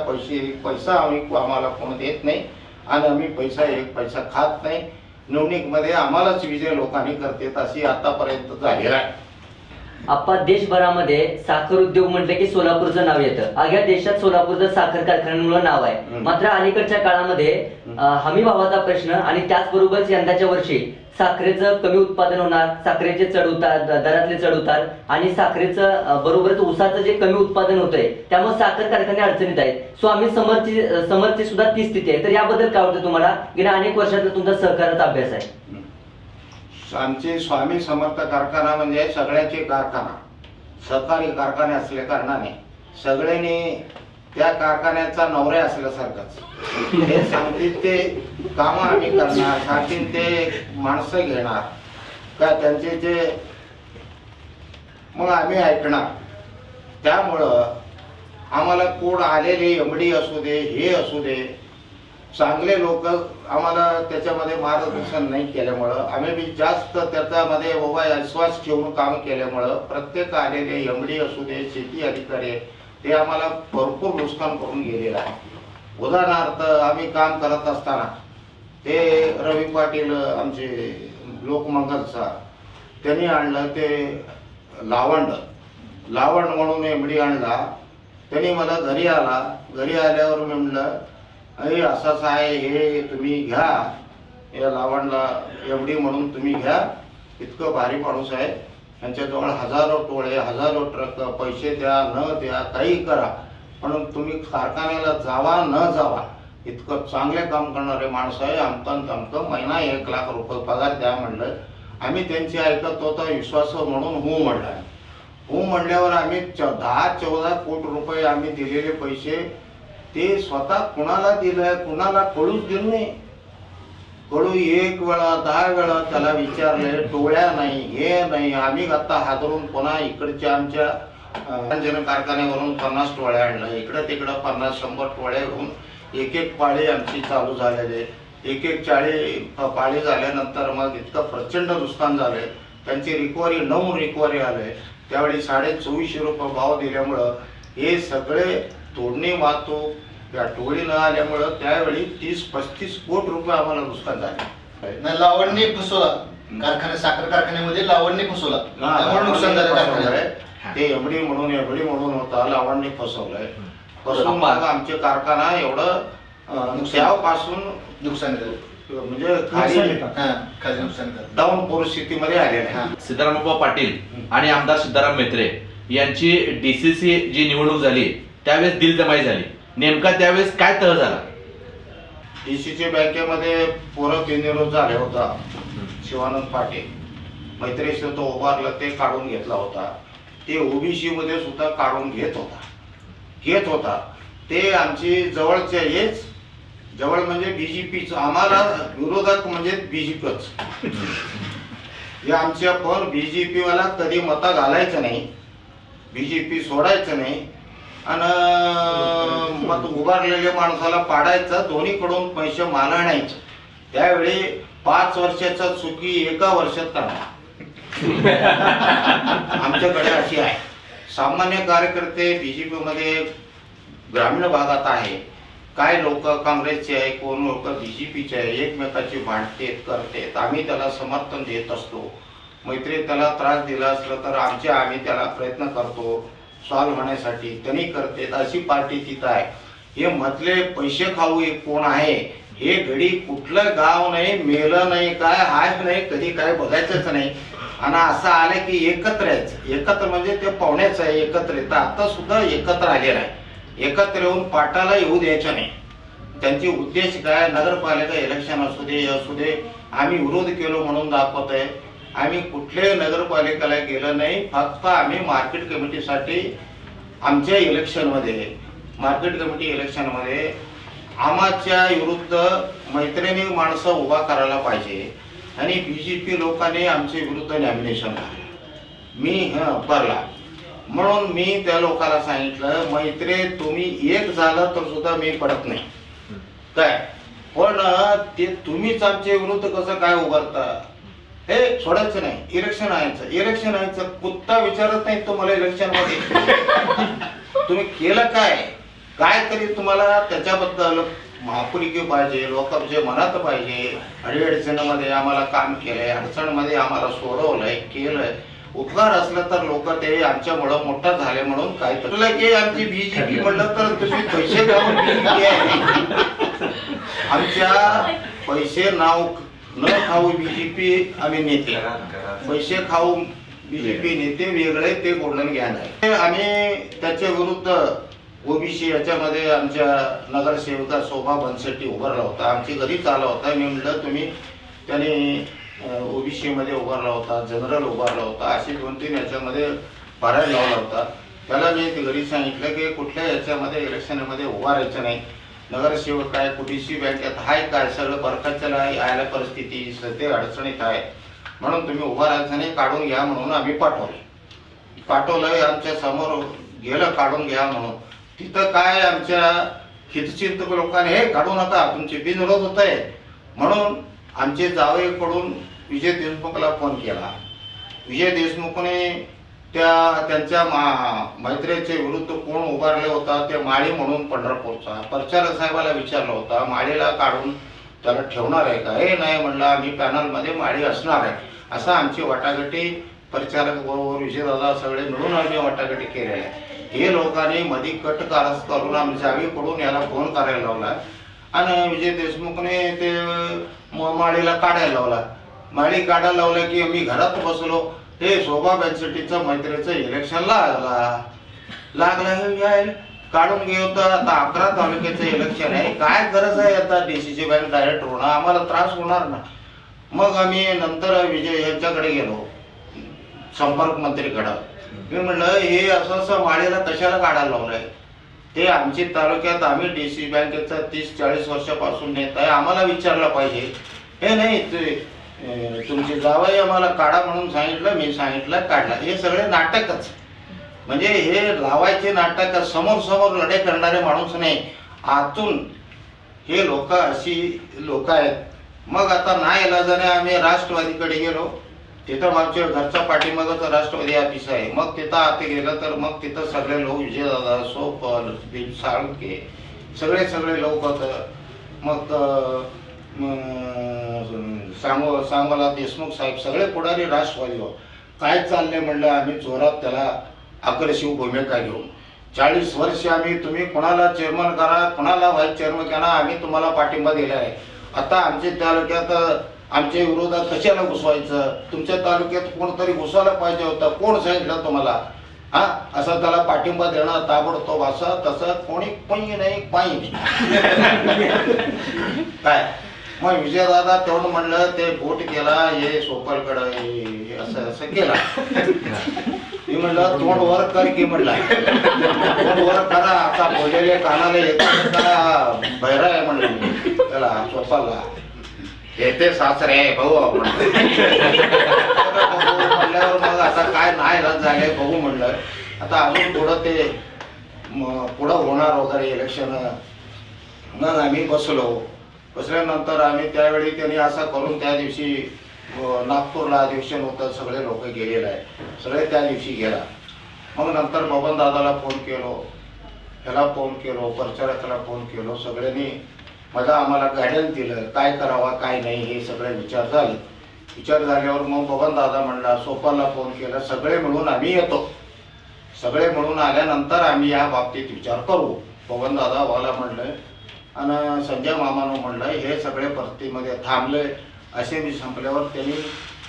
पैसा आम्हाला कोण देत नाही आणि आम्ही एक पैसा खात नाही. निवडणुकीमध्ये आम्हालाच विजय लोकांनी करतात अशी आतापर्यंत झालेला आहे. आपण देशभरामध्ये साखर उद्योग म्हटलं की सोलापूरचं नाव येतं. अख्ख्या देशात सोलापूरचं साखर कारखान्यांमुळे नाव आहे. मात्र अलीकडच्या काळामध्ये हमी भावाचा प्रश्न आणि त्याचबरोबर यंदाच्या वर्षी साखरेचं कमी उत्पादन होणार, साखरेचे चढ उतार, दरातले चढ उतार आणि साखरेचं बरोबरच ऊसाचं जे कमी उत्पादन होतंय त्यामुळे साखर कारखाने अडचणीत आहेत. स्वामी समर्थची सुद्धा ती स्थिती आहे. तर याबद्दल काय वाटतं तुम्हाला? गेल्या अनेक वर्षातला तुमचा सहकाराचा अभ्यास आहे. आमचे स्वामी समर्थ कारखाना म्हणजे सगळ्याचे कारखाना, सहकारी कारखाने असल्या कारणाने सगळ्यांनी त्या कारखान्याचा नवऱ्या असल्यासारखाच हे सांगतील ते कामं आम्ही करणार, सांगतील ते माणसं घेणार का त्यांचे जे मग आम्ही ऐकणार. त्यामुळं आम्हाला कोण आलेले MD असू दे, हे असू दे, चांगले लोक आम्हाला त्याच्यामध्ये मार्गदर्शन नाही केल्यामुळं, आम्ही बी जास्त त्याच्यामध्ये विश्वास ठेवून काम केल्यामुळं प्रत्येक आलेले MD असू दे, शेती अधिकारी ते आम्हाला भरपूर नुकसान करून गेलेलं आहे. उदाहरणार्थ आम्ही काम करत असताना ते रवी पाटील आमचे लोकमंगलचा त्यांनी आणलं ते लावंड म्हणून MD आणला. त्यांनी मला घरी आल्यावर मी म्हणलं अरे असंच आहे, हे तुम्ही घ्या, या लावणला MD म्हणून तुम्ही घ्या, इतकं भारी माणूस आहे, यांच्याजवळ हजारो टोळे, हजारो ट्रक, पैसे द्या न द्या काही करा, पण तुम्ही कारखान्याला जावा न जावा, इतकं चांगले काम करणारे माणसं आहे. आमकं महिना 1 लाख रुपये पगार द्या म्हणलं. आम्ही त्यांची ऐकत होता, विश्वास म्हणून हो म्हणलं. हो म्हणल्यावर आम्ही 10-14 कोटी रुपये आम्ही दिलेले पैसे ते स्वतः कुणाला दिलंय कुणाला कळूच दिलं नाही. कळू 1 वेळा 10 वेळा त्याला विचारले, टोळ्या नाही, हे नाही. आम्ही आता हादरून पुन्हा इकडच्या आमच्या जन कारखान्यावरून 50 टोळ्या आणलं, इकडं तिकडं 50-100 टोळ्या घेऊन एक पाळी आमची चालू झालेले. 1 पाळी झाल्यानंतर मग इतकं प्रचंड नुकसान झाले. त्यांची रिकव्हरी आले. त्यावेळी 2450 रुपये भाव दिल्यामुळं हे सगळे तोडणी वाहतूक त्या टोळी न आल्यामुळं त्यावेळी 30-35 कोटी रुपये आम्हाला नुकसान झाले. नाही, लावणनी फसवला साखर कारखान्यामध्ये लावणनी फसवला, त्यामुळे नुकसान झालं कारखान्याला. ते एमडी म्हणून होता, लावणनी फसवलंय. फसवून मग आमचे कारखाना एवढं त्यापासून नुकसान झालं, म्हणजे खाली खाली नुकसान झालं. डाऊन परिस्थितीमध्ये आलेलं आहे. सिद्धरामबाबा पाटील आणि आमदार सिद्धाराम म्हेत्रे यांची डीसीसी जी निवडणूक झाली त्यावेळेस दिलजमाई झाली, नेमका त्यावेळेस काय तह झाला? डीसीसी बँकेमध्ये पोरं बिनविरोध झाले होता. शिवानंद पाटील मैत्रेशी तो उभारला, ते काढून घेतला होता. ते ओबीसी मध्ये सुद्धा काढून घेत होता. ते आमची जवळचे हेच जवळ म्हणजे बीजेपीच, आम्हाला विरोधक म्हणजे बीजेपीच. हे आमच्या पण बीजेपी वाला कधी मतं घालायचं नाही, बीजेपी सोडायचं नाही आणि मत उभारलेल्या माणसाला पाडायचं, दोन्हीकडून पैसे मला आणायचं. त्यावेळी 5 वर्षाचा चुकी 1 वर्षात करणार आमच्याकडे अशी आहे. सामान्य कार्यकर्ते बीजेपी मध्ये ग्रामीण भागात आहे, काय लोक काँग्रेसचे आहे, कोण लोक बीजेपीचे आहे, एकमेकाची भांडतेत करतेत. आम्ही त्याला समर्थन देत असतो. मैत्री त्याला त्रास दिला असला तर आम्ही त्याला प्रयत्न करतो सॉल्व्ह होण्यासाठी, त्यांनी करतेत. अशी पार्टी तिथं आहे. हे मधले पैसे खाऊ कोण आहे हे घडी कुठलं गाव नाही, मेलं नाही, काय हाय नाही, कधी काय बघायचंच नाही. आणि असं आलं की एकत्र यायचं. एकत्र म्हणजे ते पाहुण्याचं आहे, एकत्र येतं. आता सुद्धा एकत्र आलेलं आहे. एकत्र येऊन पाटाला येऊ द्यायचं नाही. त्यांचे उद्देश काय, नगरपालिका इलेक्शन असू दे आम्ही विरोध केलो म्हणून दाखवत आहे. आम्ही कुठल्याही नगरपालिकेला गेलो नाही, फक्त आम्ही मार्केट कमिटीसाठी आमच्या मार्केट कमिटी इलेक्शनमध्ये आमच्या विरुद्ध मैत्रिणी माणसं उभा करायला पाहिजे. आणि बीजेपी लोकांनी आमच्या विरुद्ध नॉमिनेशन भरलं, मी भरला. म्हणून मी त्या लोकांना सांगितलं, मैत्री तुम्ही एक झालं तर सुद्धा मी पडत नाही काय, पण ते तुम्हीच आमच्या विरुद्ध कसं काय उभारता, हे सोडायचं नाही. इलेक्शन आहे, कुत्ता विचारत नाही तुम्हाला इलेक्शन मध्ये तुम्ही केलं काय तरी तुम्हाला त्याच्याबद्दल महापुलिकी पाहिजे, लोकांच्या मनात पाहिजे. अडीअडचणीमध्ये आम्हाला काम केलंय, अडचणमध्ये आम्हाला सोडवलंय, केलंय. उपकार असलं तर लोक ते आमच्यामुळं मोठा झाले म्हणून काय तर की आमची बीजेपी म्हणलं तर तुम्ही पैसे खाऊन बीजेपी आहे. आमच्या पैसे नाव न खाऊ बीजेपी आम्ही नेते, पैसे खाऊ बीजेपी नेते वेगळे, ते गोल्डन ज्ञान आहे. आम्ही त्याच्या विरुद्ध ओबीसी याच्यामध्ये आमच्या नगरसेविका शोभा बनसेट्टी उभारला होता, आमची घरीच आला होता. मी म्हटलं तुम्ही त्याने ओबीसी मध्ये उभारला होता, जनरल उभारला होता, असे 2-3 याच्यामध्ये भरायला लावला होता. त्याला मी घरी सांगितलं की कुठल्या याच्यामध्ये इलेक्शनमध्ये उभारायचं नाही. नगरसेवक काय, कुठेशी बँकेत हाय काय, सगळं बरखाच्याला यायला परिस्थिती सध्या अडचणीत आहे, म्हणून तुम्ही उभा राहायचं नाही, काढून घ्या म्हणून आम्ही पाठवलं. आमच्या समोर गेलं काढून घ्या म्हणून. तिथं काय आमच्या हितचिंतक लोकांनी हे काढू नका, तुमचे बिनविरोध होत आहे म्हणून आमचे जावईकडून विजय देशमुखला फोन केला. विजय देशमुखने त्यांच्या मैत्रीच्या विरुद्ध कोण उभारले होता, ते माळी म्हणून पंढरपूरचा प्रचारक साहेबाला विचारला होता, माळीला काढून त्याला ठेवणार आहे का. हे नाही म्हणलं, आम्ही पॅनलमध्ये माळी असणार आहे. असं आमची वाटाघाटी प्रचारक बरोबर विजयदादा सगळे मिळून आम्ही वाटाघाटी केलेल्या आहे. हे लोकांनी मध्ये कट करून आमच्या जावीकडून याला फोन करायला लावला आणि विजय देशमुखने ते माळीला काढायला लावला. माळी काढायला लावलं की मी घरात बसलो. हे शोभा बॅन्सिटीचं मैत्रीचं इलेक्शन लागलं हे यायला काढून घेऊ. तर आता 11 तालुक्याचं इलेक्शन आहे, काय गरज आहे आता डीसीसी बँक डायरेक्ट होणं, आम्हाला त्रास होणार ना. मग आम्ही नंतर विजय यांच्याकडे गेलो, संपर्क मंत्रीकडं. मी म्हणलं हे असं माळीला कशाला काढायला लावलंय, ते आमची तालुक्यात आम्ही डीसी बँकेचा 30-40 वर्षापासून नेत आहे, आम्हाला विचारलं पाहिजे. हे नाही तुमचे जावई आम्हाला काढा म्हणून सांगितलं, मी सांगितलं काढला. हे सगळे नाटकच, म्हणजे हे लावायचे नाटक. समोर लढाई करणारे माणूस नाही, आतून हे लोक अशी लोक आहेत. मग आता नाही इलाजाने आम्ही राष्ट्रवादीकडे गेलो. तिथं आमच्या घरच्या पाठीमागच राष्ट्रवादी ऑफिस आहे. मग तिथं आत गेलं तर मग तिथं सगळे लोक, विजयदादा, सोपल, साळुंके, सगळे लोक होतं. मग सांगोला देशमुख साहेब सगळे पुढारी राष्ट्रवादीवर काय चाललंय म्हणलं. आम्ही जोरात त्याला अग्रेसिव्ह भूमिका घेऊन 40 वर्ष आम्ही तुम्ही कोणाला चेअरमन करा, कोणाला व्हाईस चेअरमन करा, आम्ही तुम्हाला पाठिंबा दिला आहे. आता आमच्या तालुक्यात आमच्या विरोधात कशाला घुसवायचं, तुमच्या तालुक्यात कोणतरी घुसवायला पाहिजे होतं, कोण सांगितलं तुम्हाला हा, असं त्याला पाठिंबा देणं ताबडतोब असं तसं कोणी पै नाही पायी नाही काय. मग विजयदादा तेवढं म्हणलं ते बोट केला हे सोपलकडं हे असं असं केला. मी म्हणलं तोंड वर कर की म्हणला, तोंड वर करा, आता बोललेले कानाला येतो का बहिरा आहे म्हणलं मी त्याला सोपालला. येते सासरे भाऊ म्हणल्यावर मग आता काय नाही झाले बघू म्हणलं. आता अजून थोडं ते पुढं होणार वगैरे इलेक्शन. मग आम्ही बसल्यानंतर आम्ही त्यावेळी त्यांनी असं करून त्या दिवशी नागपूरला अधिवेशन होतं, सगळे लोक गेलेले आहे, सगळे त्या दिवशी गेला. मग नंतर बबन दादाला फोन केलो, ह्याला फोन केलो, प्रचारकाला फोन केलो, सगळ्यांनी मला आम्हाला गायडन्स दिलं काय करावा काय नाही हे सगळे विचार झाले. विचार झाल्यावर मग बबन दादा म्हणला, सोपालला फोन केला, सगळे मिळून आम्ही येतो. सगळे मिळून आल्यानंतर आम्ही या बाबतीत विचार करू. बबन दादा वाला म्हणलं आणि संजय मामानं म्हणलं हे सगळे परतीमध्ये थांबले. असे मी संपल्यावर त्यांनी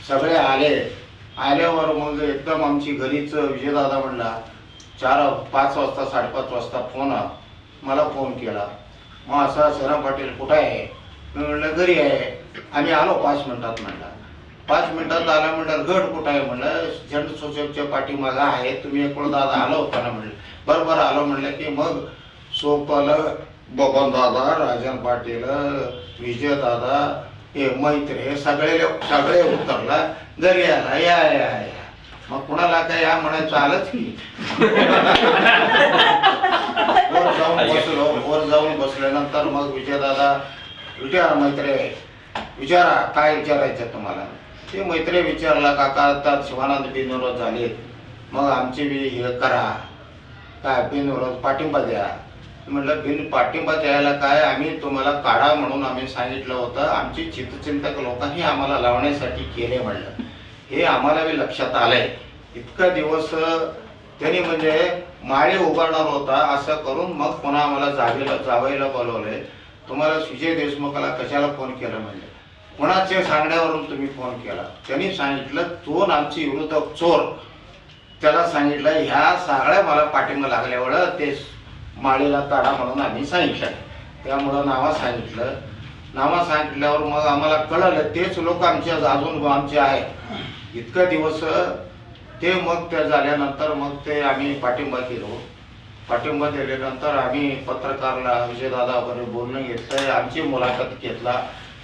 सगळे आल्यावर मग एकदम आमची घरीच विजयदादा म्हणला 5 वाजता 5:30 वाजता मला फोन केला. मग असा श्रीराम पाटील कुठं आहे, मी म्हणलं घरी आहे. आम्ही आलो 5 मिनिटात म्हणला. 5 मिनिटात आला म्हणलं गड कुठं आहे म्हणलं, झेंड सोसायटीच्या पाठीमागं आहे, तुम्ही एकूण दादा आलो होता ना म्हणलं. बरोबर आलो म्हणलं की मग सोपलं बबन दादा, राजन पाटील, विजय दादा, हे मैत्री हे सगळे उतरला घरी आला. या या या मग कुणाला काय या म्हणायचं आलंच की. वर जाऊन बसल्यानंतर मग विजय दादा विचारा मैत्री विचारा काय विचारायचं तुम्हाला. ते मैत्री विचारला काका आता शिवानंद बिनविरोध झाले, मग आमची बी हे करा काय बिनविरोध पाठिंबा द्या. म्हटलं पाठिंबा द्यायला काय, आम्ही तुम्हाला काढा म्हणून आम्ही सांगितलं होतं, आमची चित्रचिंतक लोकांनी आम्हाला लावण्यासाठी केले म्हणलं. हे आम्हाला बी लक्षात आलंय. इतका दिवस त्यांनी म्हणजे माळे उभारणार होता असं करून मग पुन्हा आम्हाला जावयाला बोलवलंय. तुम्हाला विजय देशमुखाला कशाला फोन केला म्हणलं, कोणाच्या सांगण्यावरून तुम्ही फोन केला. त्यांनी सांगितलं तो आमची विरोधक चोर, त्याला सांगितलं ह्या सगळ्या मला पाठिंबा लागल्यावर ते माळीला काढा म्हणून आम्ही सांगितलं. त्यामुळं नावा सांगितल्यावर मग आम्हाला कळलं तेच लोक अजून आमचे आहे. इतका दिवस ते मग त्या झाल्यानंतर मग ते आम्ही पाठिंबा केलो. पाठिंबा दिल्यानंतर आम्ही पत्रकारला विजयदादा बरोबर बोलणं घेतलं, आमची मुलाखत घेतला,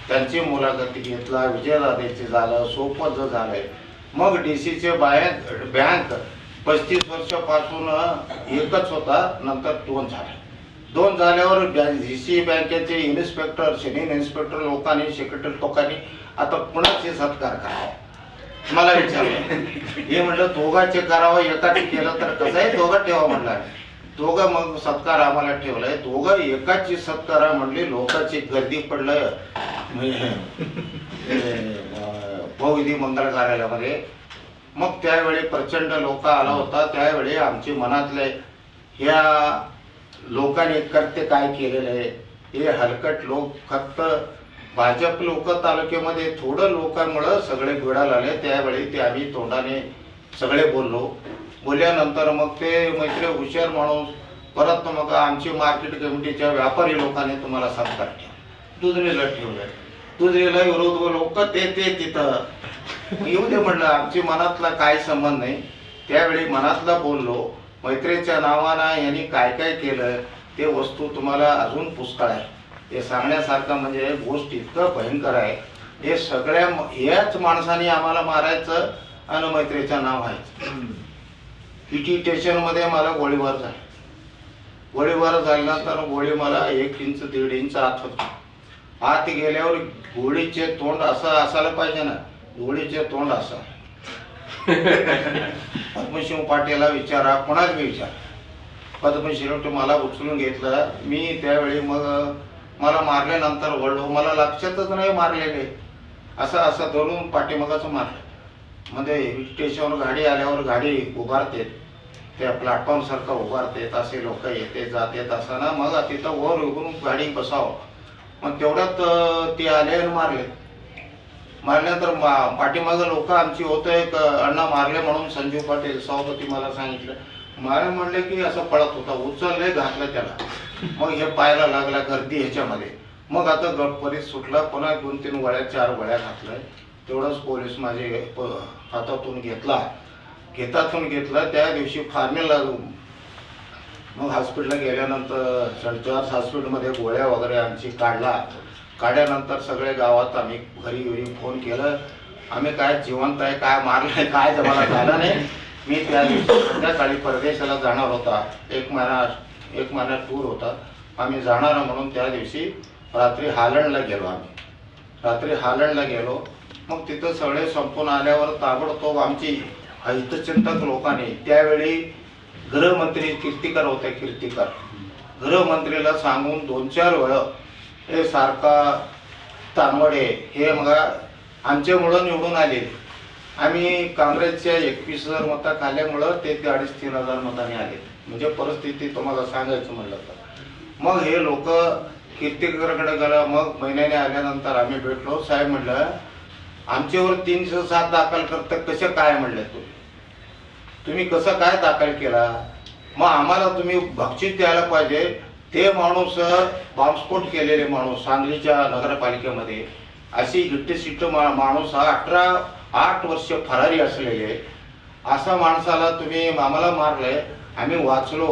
त्यांची मुलाखत घेतला, विजयदादाचे झालं, सोपचं झालंय. मग DCचे बँक 35 वर्षापासून एकच होता, नंतर 2 झाले. 2 झाल्यावर DC बँकेचे इन्स्पेक्टर सिनियर इन्स्पेक्टर लोकांनी सेक्रेटरी लोकांनी आता पुण्याचे सत्कार करावा मला विचारलं. हे म्हणलं दोघांचे करावं, एकाचे केलं तर कसं आहे, दोघं ठेवा म्हणलं. दोघं मग सत्कार आम्हाला ठेवलाय. दोघं एकाची सत्कारा म्हणले, लोकांची गर्दी पडलं बहुविधी मंगल कार्यालयामध्ये. मग त्यावेळी प्रचंड लोक आला होता. त्यावेळी आमचे मनातले ह्या लोकांनी करते काय केलेलं आहे, हे हलकट लोक फक्त भाजप लोक तालुक्यामध्ये थोडं लोकांमुळं सगळे बिडाला आले. त्यावेळी ते आम्ही तोंडाने सगळे बोलल्यानंतर मग ते मैत्री हुशार माणूस परत मग आमची मार्केट कमिटीच्या व्यापारी लोकांनी तुम्हाला सत्कार ठेवा, दुधरीला ठेवलं. दुधरीला विरोध लोक ते तिथं येऊ दे म्हणलं, आमची मनातला काय संबंध नाही. त्यावेळी मनातला बोललो. मैत्रीच्या नावानं यांनी काय काय केलं ते वस्तू तुम्हाला अजून पुष्कळ आहे. ते सांगण्यासारखं म्हणजे गोष्ट इतकं भयंकर आहे. हे सगळ्या याच माणसाने आम्हाला मारायचं आणि मैत्रीचं नाव व्हायचं. PT स्टेशनमध्ये मला गोळीबार झाला. गोळीबार झाल्यानंतर गोळी मला 1 इंच 1.5 इंच आत होती. आत गेल्यावर गोळीचे तोंड असं असायला पाहिजे ना, गोळीचे तोंड असं. पद्मशिव पाटीलला विचारा, कोणाला मी विचारा. पद्मशिव मला उचलून घेतलं. मी त्यावेळी मग मला मारल्यानंतर वळलो, मला लक्षातच नाही मारलेले, असं धरून पाठीमागाचं मारलं. म्हणजे स्टेशनवर गाडी आल्यावर गाडी उभारते, त्या प्लॅटफॉर्म सारखं उभारते, असे लोक येते जाते असताना मग तिथं वर उभून गाडी बसावं. मग तेवढ्यात ते आले आणि मारल्यानंतर पाठीमागं लोक आमची होते, अण्णा मारले म्हणून संजीव पाटील सभापती मला सांगितलं. मला म्हणले की असं पळत होता, उचलले घातलं त्याला. मग हे पाहायला लागला गर्दी ह्याच्यामध्ये. मग आता गटपरीत सुटला, पुन्हा 2-3 गोळ्या 4 गोळ्या घातल्या. तेवढंच पोलीस माझे हातातून घेतला. त्या दिवशी फार्मेला मग हॉस्पिटलला गेल्यानंतर जॉर्ज हॉस्पिटलमध्ये गोळ्या वगैरे आमची काढल्यानंतर सगळे गावात आम्ही घरी फोन केलं. आम्ही काय जिवंत आहे, काय मारलंय, काय जमाना झाला नाही. मी त्या दिवशी संध्याकाळी परदेशाला जाणार होता, एक महिना टूर होता. आम्ही जाणार म्हणून त्या दिवशी रात्री हालंडला गेलो. मग तिथं सगळे संपून आल्यावर ताबडतोब आमची हितचिंतक लोकांनी, त्यावेळी गृहमंत्री कीर्तिकर होते, गृहमंत्रीला सांगून 2-4 वेळा हे सारखा तानवडे हे मग आमच्यामुळं निवडून आले. आम्ही काँग्रेसच्या 21,000 मतं खाल्ल्यामुळं ते 2,500-3,000 मतांनी आले. म्हणजे परिस्थिती तुम्हाला सांगायचं म्हणलं तर मग हे लोक कीर्तिकरकडे गेलं. मग महिन्याने आल्यानंतर आम्ही भेटलो. साहेब म्हणलं आमच्यावर 307 दाखल करता कसं काय म्हणलं, तुम्ही कसं काय दाखल केला, मग आम्हाला तुम्ही बक्षीस द्यायला पाहिजे. ते माणूस बॉम्बस्फोट केलेले माणूस सांगलीच्या नगरपालिकेमध्ये, अशी गिट्टीसिट्ट माणूस हा 8 वर्ष फरारी असलेले, असा माणसाला तुम्ही आम्हाला मारलंय. आम्ही वाचलो,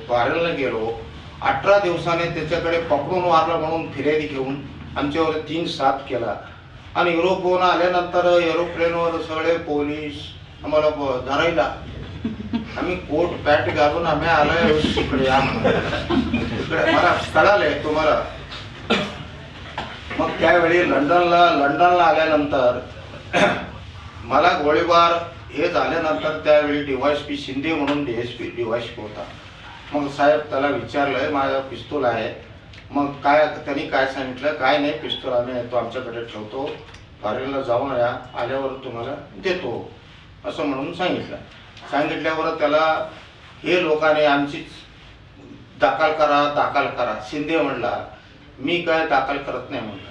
पारेलला गेलो. 18 दिवसाने त्याच्याकडे पकडून मारलं म्हणून फिर्यादी घेऊन आमच्यावर 3-7 केला. आणि युरोपहून आल्यानंतर एरोप्लेनवर सगळे पोलीस आम्हाला धरायला. आम्ही कोट पॅट घालून आम्ही आलोय तिकडे, इकडे मला कळालंय तुम्हाला. मग त्यावेळी लंडनला आल्यानंतर मला गोळीबार हे झाल्यानंतर त्यावेळी DYSP शिंदे म्हणून DYSP होता. मग साहेब त्याला विचारलंय, माझा पिस्तूल आहे. मग त्यांनी काय सांगितलं, काय नाही, पिस्तूल आम्ही तो आमच्याकडे ठेवतो, फॉरेनला जाऊन आल्यावर तुम्हाला देतो असं म्हणून सांगितल्यावर त्याला हे लोकांनी आमचीच दाखल करा. शिंदे म्हणला मी काय दाखल करत नाही म्हणलं.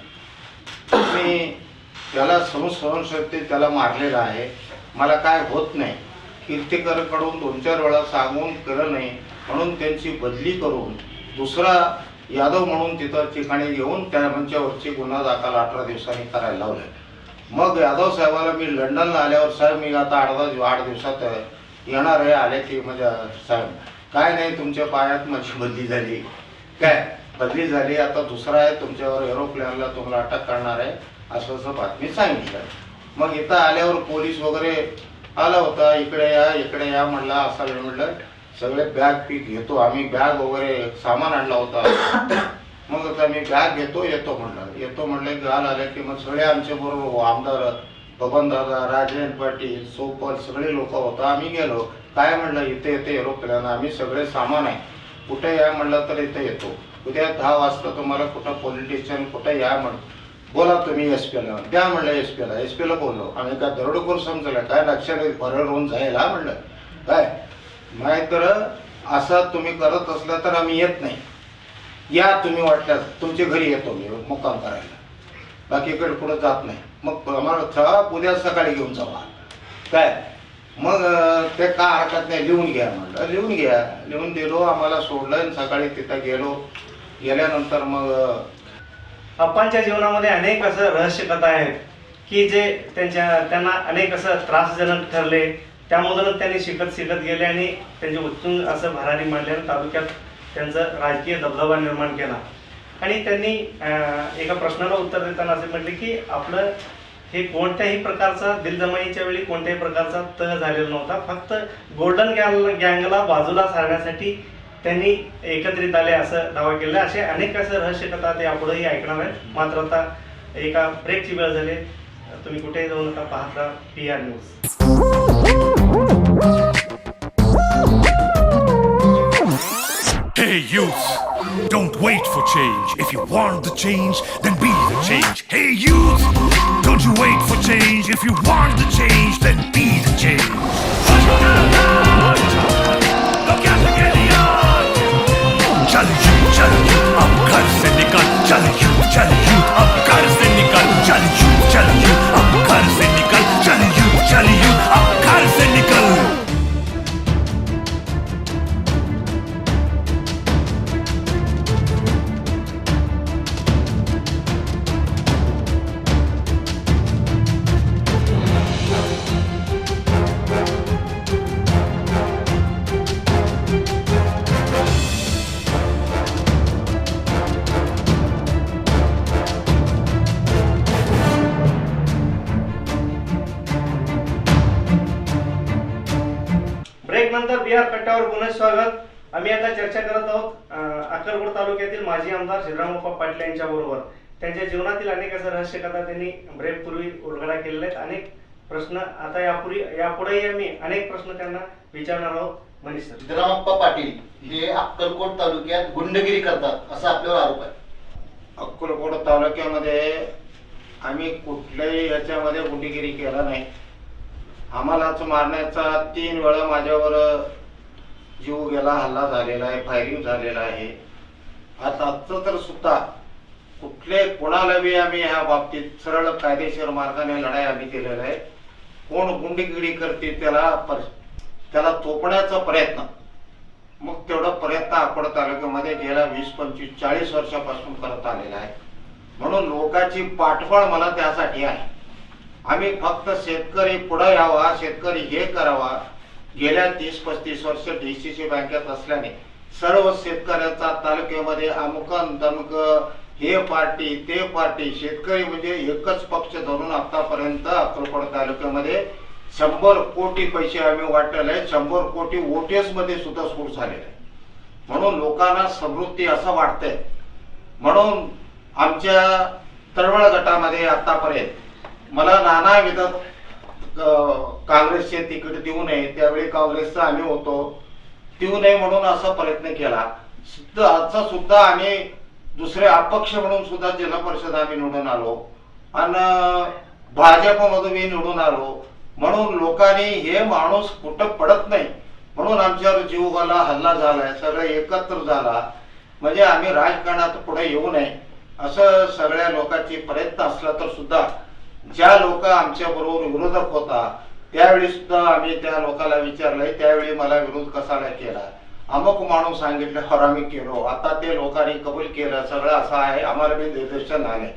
मी त्याला सहनशक्ती त्याला मारलेला आहे, मला काय होत नाही. कीर्तिकरकडून 2-4 वेळा सांगून केलं नाही म्हणून त्यांची बदली करून दुसरा यादव म्हणून तिथं ठिकाणी घेऊन त्या मंचावरची गुन्हा दाखल 18 दिवसांनी करायला लावलं. मग यादव साहेबाला मी लंडनला आल्यावर, साहेब मी आता 8 दिवसात येणार आहे, आले की म्हणजे साहेब काय नाही, तुमच्या पायात माझी बदली झाली, आता दुसरा आहे तुमच्यावर, एरोप्लेनला तुम्हाला अटक करणार आहे, असं बातमी सांगितलं. मग इथं आल्यावर पोलीस वगैरे आला होता, इकडे या म्हणला. असा वेळ म्हटलं सगळे बॅग पीक घेतो आम्ही, बॅग वगैरे सामान आणला होता. मग आता मी बॅग येतो म्हणलं गाल आले की मग सगळे आमच्या बरोबर आमदार बबनदादा, राजेन पाटील, सोपल सगळे लोक होता. आम्ही गेलो. काय म्हणलं इथे एरोप्लेन, आम्ही सगळे सामान आहे, कुठे या म्हणलं तर इथे येतो. उद्या 10 वाजता तुम्हाला कुठं पोलीस स्टेशन कुठे या म्हण, बोला तुम्ही SP-ला द्या म्हणलं. SP-ला बोललो. आम्ही काय दरोडेखोर समजलं काय, लक्षात फरळ होऊन जायला म्हणलं काय, नाहीतर असं तुम्ही करत असला तर आम्ही येत नाही, या तुम्ही वाटल्यास तुमच्या घरी येतो मी मुक्काम करायला, बाकीकडे पुढे जात नाही. मग आम्हाला उद्या सकाळी घेऊन जावा काय. मग ते का हरकत नाही, लिहून घ्या म्हणलं. लिहून दिलो. आम्हाला सोडलं आणि सकाळी तिथं गेल्यानंतर मग अप्पांच्या जीवनामध्ये अनेक असं रहस्य कथा आहेत की जे त्यांना अनेक असं त्रासजनक ठरले. त्यामधूनच त्यांनी शिकत गेले आणि त्यांचे उत्तुंग असं भरारी मांडल्यानं तालुक्यात त्यांचं राजकीय दबदबा निर्माण केला. आणि त्यांनी एका प्रश्नाला उत्तर देताना असे म्हटले की आपलं हे कोणत्याही प्रकारचा दिलजमाईच्या वेळी कोणत्याही प्रकारचा तह झालेला नव्हता, फक्त गोल्डन गँगला बाजूला सारण्यासाठी त्यांनी एकत्रित आले असं दावा केला. असे अनेक असं रहस्य कथा ते यापुढेही ऐकणार आहेत. मात्र आता एका ब्रेकची वेळ झाली, तुम्ही कुठेही जाऊ नका, पाहत राहा PR news. Hey, youth! don't wait for change. If you want the change, then be the change. Hey youth, don't you wait for change. If you want the change, then be the change. Look at the Gideon. चल youth, अब घर से निकल. चल youth, अब घर से निकल. चल youth, अब घर से निकल. चल youth, अब घर से निकल. ब्रेक नंतर बिहार कट्ट्यावर पुन्हा स्वागत. आम्ही आता चर्चा करत आहोत अक्कलकोट तालुक्यातील माजी आमदार सिद्धरामप्पा पाटील यांच्या बरोबर. त्यांच्या जीवनातील अनेक असं रहस्य कथा त्यांनी ब्रेक पूर्वी उलगडा केलेले आहेत. अनेक प्रश्न आता यापुढेही आम्ही अनेक प्रश्न त्यांना विचारणार आहोत. मनीष सर. सिद्धरामप्पा पाटील हे अक्कलकोट तालुक्यात गुंडगिरी करतात असा आपल्यावर आरोप आहे. अक्कलकोट तालुक्यामध्ये आम्ही कुठल्याही याच्यामध्ये गुंडगिरी केला नाही. आम्हालाच मारण्याचा 3 वेळा माझ्यावर जीव गेला, हल्ला झालेला आहे, फायरिंग झालेला आहे. आजचं तर सुद्धा कुठले कोणाला बी आम्ही ह्या बाबतीत सरळ कायदेशीर मार्गाने लढाई आम्ही केलेला आहे. कोण गुंडगिरी करते त्याला चोपण्याचा प्रयत्न, मग तेवढा प्रयत्न अक्कलकोट तालुक्यामध्ये गेल्या 20, 25, 40 वर्षापासून करत आलेला आहे. म्हणून लोकांची पाठबळ मला त्यासाठी आहे. आम्ही फक्त शेतकरी पुढे यावा, शेतकरी हे करावा. गेल्या 30-35 वर्ष DCC बँकेत असल्याने सर्व शेतकऱ्याचा तालुक्यामध्ये अमुकन तमुक हे पार्टी ते पार्टी, शेतकरी म्हणजे एकच पक्ष धरून आतापर्यंत अक्कलकोट तालुक्यामध्ये 100 कोटी पैसे आम्ही वाटलेले आहे. 100 कोटी OTS मध्ये सुद्धा सूट झालेले आहे. म्हणून लोकांना समृद्धी असं वाटतंय. म्हणून आमच्या तळवळ गटामध्ये आतापर्यंत मला नानाविध काँग्रेसचे तिकीट देऊ नये, त्यावेळी काँग्रेसचा आम्ही होतो, देऊ नये म्हणून असा प्रयत्न केला. आजचा सुद्धा आम्ही दुसरे अपक्ष म्हणून सुद्धा जिल्हा परिषद आम्ही निवडून आलो आणि भाजपमधून मी निवडून आलो. म्हणून लोकांनी हे माणूस कुठं पडत नाही म्हणून आमच्यावर जीवाला हल्ला झालाय, सगळं एकत्र झाला. म्हणजे आम्ही राजकारणात पुढे येऊ नये असं सगळ्या लोकांची प्रयत्न असला तर सुद्धा ज्या लोक आमच्या बरोबर विरोधक होता त्यावेळी सुद्धा आम्ही त्या लोकांना विचारलंय. त्यावेळी मला विरोध कसाला केला, अमुक माणूस सांगितलं हरामी केलो. आता ते लोकांनी कबूल केलं, सगळं असं आहे. आम्हाला बी निर्देशन आले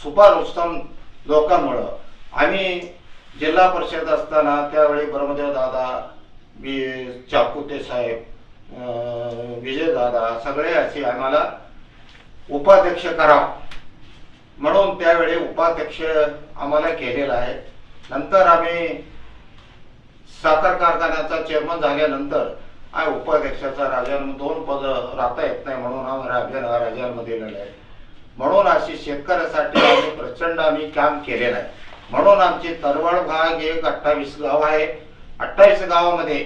छुपा रुस्तम लोकांमुळं. आम्ही जिल्हा परिषद असताना त्यावेळी ब्रह्मदेव दादा, चाकुते साहेब, विजय दादा सगळे असे आम्हाला उपाध्यक्ष करावं म्हणून त्यावेळी उपाध्यक्ष आम्हाला केलेला आहे. नंतर आम्ही साखर कारखान्याचा चेअरमन झाल्यानंतर उपाध्यक्षाचा राजीनामा 2 पद राहता येत नाही म्हणून आम्ही राजीनामा दिलेला आहे. म्हणून अशी शेतकऱ्यासाठी आम्ही प्रचंड काम केलेलं आहे. म्हणून आमची तळवळ भाग एक 28 गाव आहे. 28 गावामध्ये